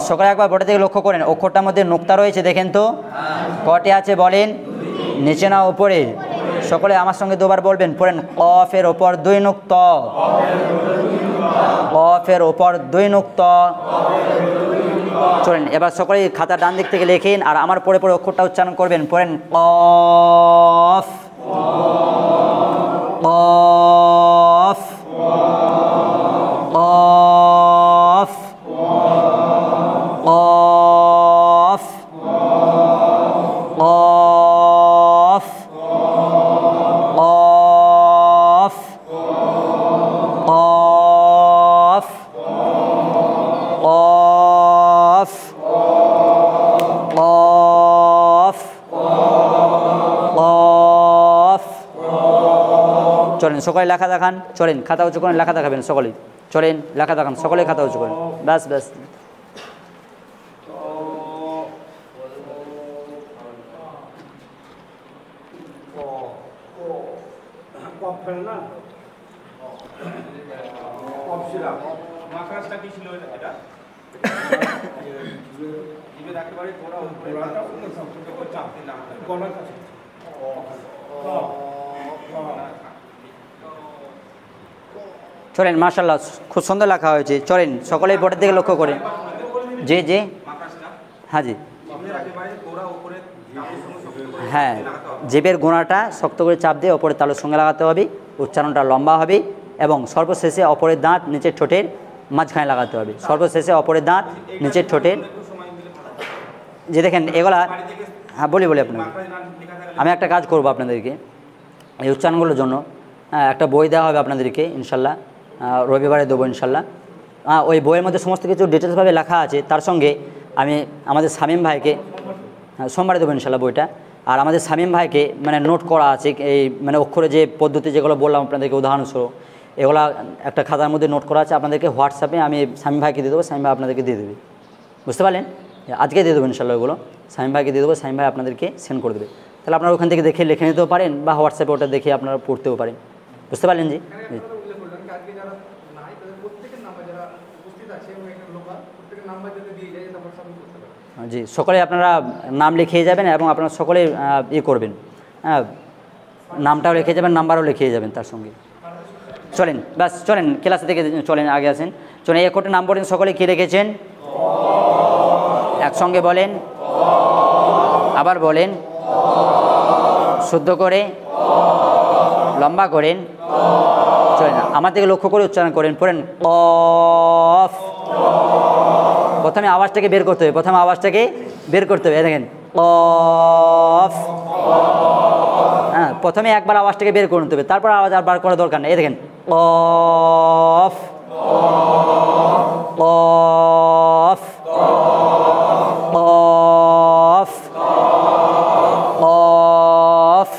সকলে একবার বোর্ডের দিকে লক্ষ্য করেন, অক্ষরটার মধ্যে নুক্তা রয়েছে দেখেন তো কটি আছে বলেন, নিচে না উপরে? সকলে আমার সঙ্গে দুবার বলবেন, পড়েন কফের ওপর 2 নুক্তা, কফের ওপর 2 নুক্তা। চলেন এবার সকলে খাতা ডান দিক থেকে লেখেন আর আমার পরে পরে অক্ষরটা উচ্চারণ করবেন, পড়েন কফ, কফ, কফ, কফ, কফ, কফ, কফ, কফ, কফ, কফ। চলেন সকলে লেখা দেখান, চলেন খাতা উঁচু করেন, লেখা দেখাবেন সকলে, চলেন লেখা দেখান সকলে, খাতা উঁচু করেন, ব্যাস ব্যাস। চলেন মাশাআল্লাহ খুব সুন্দর লেখা হয়েছে। চলেন সকলে বোর্ডের দিকে লক্ষ্য করেন। জি জি হ্যাঁ জি হ্যাঁ, জিভের গোড়াটা শক্ত করে চাপ দিয়ে ওপরের তালুর সঙ্গে লাগাতে হবে, উচ্চারণটা লম্বা হবে এবং সর্বশেষে অপরের দাঁত নিচের ঠোঁটের মাঝখানে লাগাতে হবে, সর্বশেষে অপরের দাঁত নিচের ঠোঁটের। যে দেখেন এগুলা, হ্যাঁ বলি আপনাকে, আমি একটা কাজ করব আপনাদেরকে এই উচ্চারণগুলোর জন্য, একটা বই দেওয়া হবে আপনাদেরকে ইনশাল্লাহ, রবিবারে দেবো ইনশাল্লাহ। ওই বইয়ের মধ্যে সমস্ত কিছু ডিটেলসভাবে লেখা আছে, তার সঙ্গে আমি আমাদের শামীম ভাইকে সোমবারে দেবো ইনশাল্লাহ বইটা। আর আমাদের শামীম ভাইকে মানে নোট করা আছে এই মানে অক্ষরে যে পদ্ধতি যেগুলো বললাম আপনাদেরকে উদাহরণস্বরূপ, এগুলো একটা খাতার মধ্যে নোট করা আছে, আপনাদেরকে হোয়াটসঅ্যাপে আমি শামীম ভাইকে দিয়ে দেবো, শামীম ভাই আপনাদেরকে দিয়ে দেবে, বুঝতে পারলেন? আজকে দিয়ে দেবো ইনশাল্লাহ ওগুলো, শামীম ভাইকে দিয়ে দেবো, শামীম ভাই আপনাদেরকে সেন্ড করে দেবে। তাহলে আপনারা ওখান থেকে দেখে লিখে নিতেও পারেন বা হোয়াটসঅ্যাপে ওটা দেখে আপনারা পড়তেও পারেন, বুঝতে পারলেন? জি জি সকলে আপনারা নাম লিখিয়ে যাবেন এবং আপনারা সকলে করবেন, হ্যাঁ নামটাও লিখে যাবেন, নাম্বারও লিখিয়ে যাবেন তার সঙ্গে। চলেন ব্যাস, চলেন ক্লাসে থেকে চলেন আগে আসেন, চলেন এই একটা নাম বলেন সকলে কী লিখেছেন, একসঙ্গে বলেন, আবার বলেন, শুদ্ধ করে লম্বা করেন। চলেন আমার দিকে লক্ষ্য করে উচ্চারণ করেন, পড়েন কফ। প্রথমে আওয়াজটাকে বের করতে হবে, প্রথমে আওয়াজটাকে বের করতে হবে, দেখেন কফ। হ্যাঁ প্রথমে একবার আওয়াজটাকে বের করে নিতে হবে, তারপর আওয়াজ আর বার করার দরকার নেই। এই দেখেন কফ, কফ, কফ, কফ,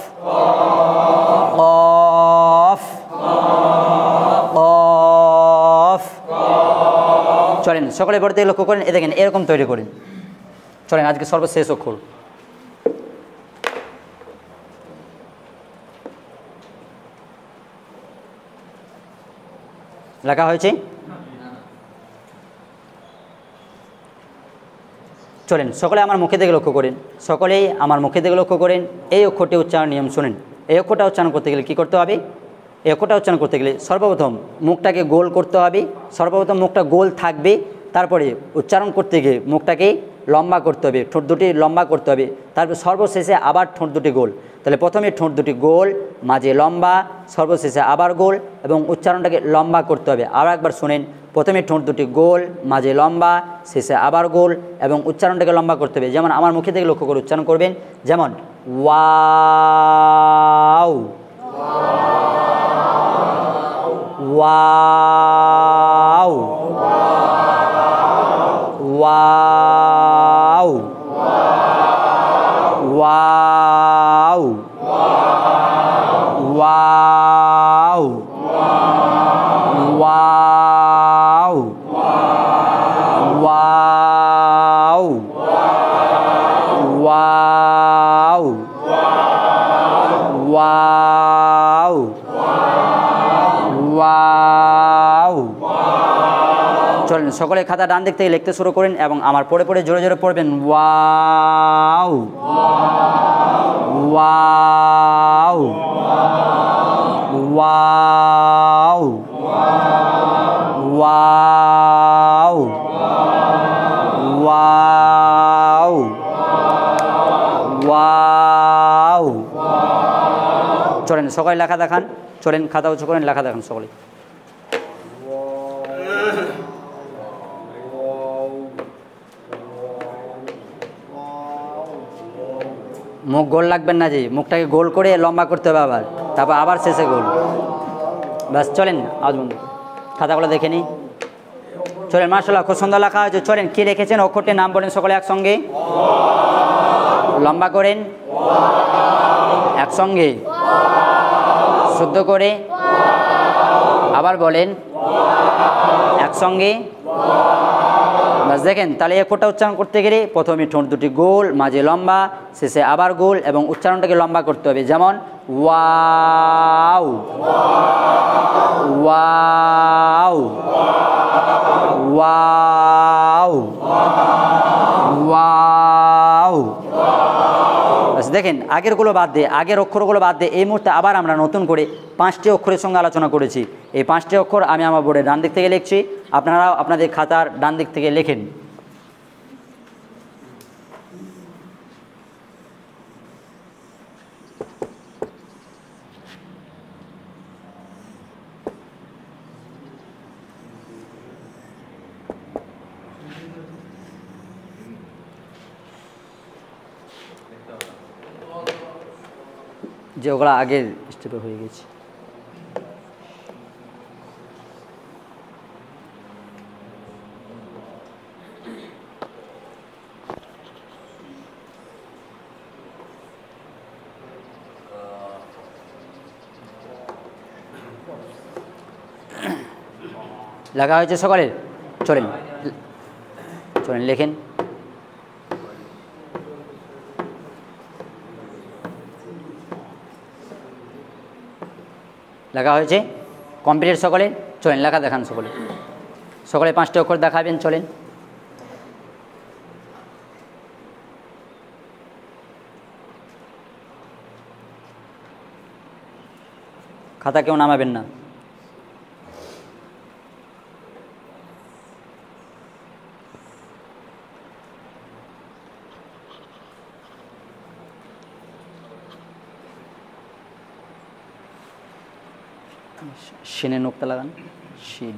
কফ, কফ। চলেন সকলে পড়তে লক্ষ্য করেন, এ দেখেন এরকম তৈরি করেন। চলেন আজকে সর্বশেষ অক্ষর, লেখা হয়েছে। চলেন সকলে আমার মুখে দিকে লক্ষ্য করেন, সকলেই আমার মুখে দিকে লক্ষ্য করেন। এই অক্ষরটি উচ্চারণ নিয়ম শুনেন। এই অক্ষরটা উচ্চারণ করতে গেলে কী করতে হবে? এই অক্ষরটা উচ্চারণ করতে গেলে সর্বপ্রথম মুখটাকে গোল করতে হবে, সর্বপ্রথম মুখটা গোল থাকবে, তারপরে উচ্চারণ করতে গিয়ে মুখটাকে লম্বা করতে হবে, ঠোঁট দুটি লম্বা করতে হবে, তারপর সর্বশেষে আবার ঠোঁট দুটি গোল। তাহলে প্রথমে ঠোঁট দুটি গোল, মাঝে লম্বা, সর্বশেষে আবার গোল এবং উচ্চারণটাকে লম্বা করতে হবে। আরও একবার শুনেন, প্রথমে ঠোঁট দুটি গোল, মাঝে লম্বা, শেষে আবার গোল এবং উচ্চারণটাকে লম্বা করতে হবে। যেমন আমার মুখে থেকে লক্ষ্য করে উচ্চারণ করবেন, যেমন wow, wow, wow, wow, wow, wow, wow, wow, wow, wow. চলেন সকলে খাতা ডান দিক থেকে লিখতে শুরু করেন এবং আমার পড়ে পড়ে জোরে জোরে পড়বেন। Wow wow wow wow wow wow. চলেন সকলে লেখা দেখান, চলেন খাতা উঁচু করেন, লেখা দেখান সকলে। মুখ গোল লাগবেন না, যে মুখটাকে গোল করে লম্বা করতে হবে আবার, তারপর আবার শেষে গোল। ব্যাস চলেন আজ বন্ধু খাতাগুলো দেখে নিই। চলেন মাশাআল্লাহ খুব সুন্দর লেখা হয়েছে। চলেন কি রেখেছেন অক্ষরটির নাম বলেন সকলে একসঙ্গে, লম্বা করেন একসঙ্গে, শুদ্ধ করে আবার বলেন একসঙ্গে। বাস দেখেন তাহলে এই অক্ষরটা উচ্চারণ করতে গেলে প্রথমে ঠোঁট দুটি গোল, মাঝে লম্বা, শেষে আবার গোল এবং উচ্চারণটাকে লম্বা করতে হবে। যেমন ওয়াও ওয়াও ওয়াও ওয়াও। দেখেন আগেরগুলো বাদ দিয়ে, আগের অক্ষরগুলো বাদ দিয়ে এই মুহূর্তে আবার আমরা নতুন করে 5টি অক্ষরের সঙ্গে আলোচনা করেছি। এই 5টি অক্ষর আমি আমার বোর্ডে ডান দিক থেকে লিখছি, আপনারাও আপনাদের খাতার ডান দিক থেকে লেখেন। যে ওগুলো আগের স্টেপে হয়ে গেছে। লেখা হয়েছে সকলের? চলেন চলেন লেখেন। লেখা হয়েছে কমপ্লিট সকলে? চলেন লেখা দেখান সকলে, সকলে 5টি অক্ষর দেখাবেন। চলেন খাতা কেউ নামাবেন না। শিনে নোক্তা লাগান, শিন।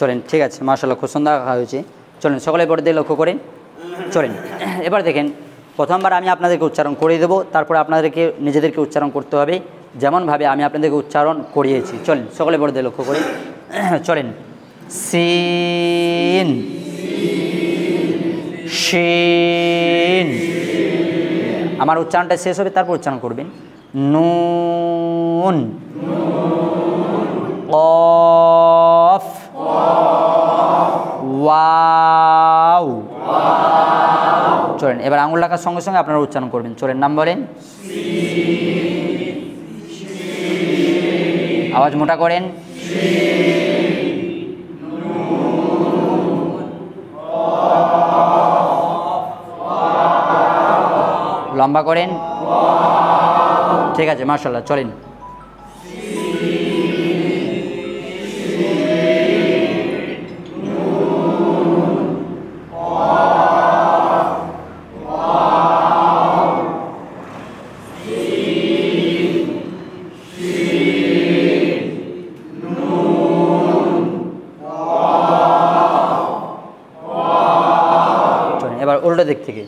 চলেন ঠিক আছে মাশাআল্লাহ খুব সুন্দর রাখা হয়েছে। চলেন সকলে বোর্ড দিয়ে লক্ষ্য করেন। চলেন এবার দেখেন প্রথমবার আমি আপনাদেরকে উচ্চারণ করিয়ে দেবো, তারপরে আপনাদেরকে নিজেদেরকে উচ্চারণ করতে হবে যেমনভাবে আমি আপনাদেরকে উচ্চারণ করিয়েছি। চলেন সকলে বোর্ড দিয়ে লক্ষ্য করেন। চলেন সিন শিন, আমার উচ্চারণটা শেষ হবে তারপর উচ্চারণ করবেন। নুন কফ ওয়াও। চলেন এবার আঙুল রাখার সঙ্গে সঙ্গে আপনারা উচ্চারণ করবেন। চলেন নাম বলেন, আওয়াজ মোটা করেন। লম্বা করেন। ঠিক আছে মাশাআল্লাহ। চলেন এবার উল্টো দিক থেকে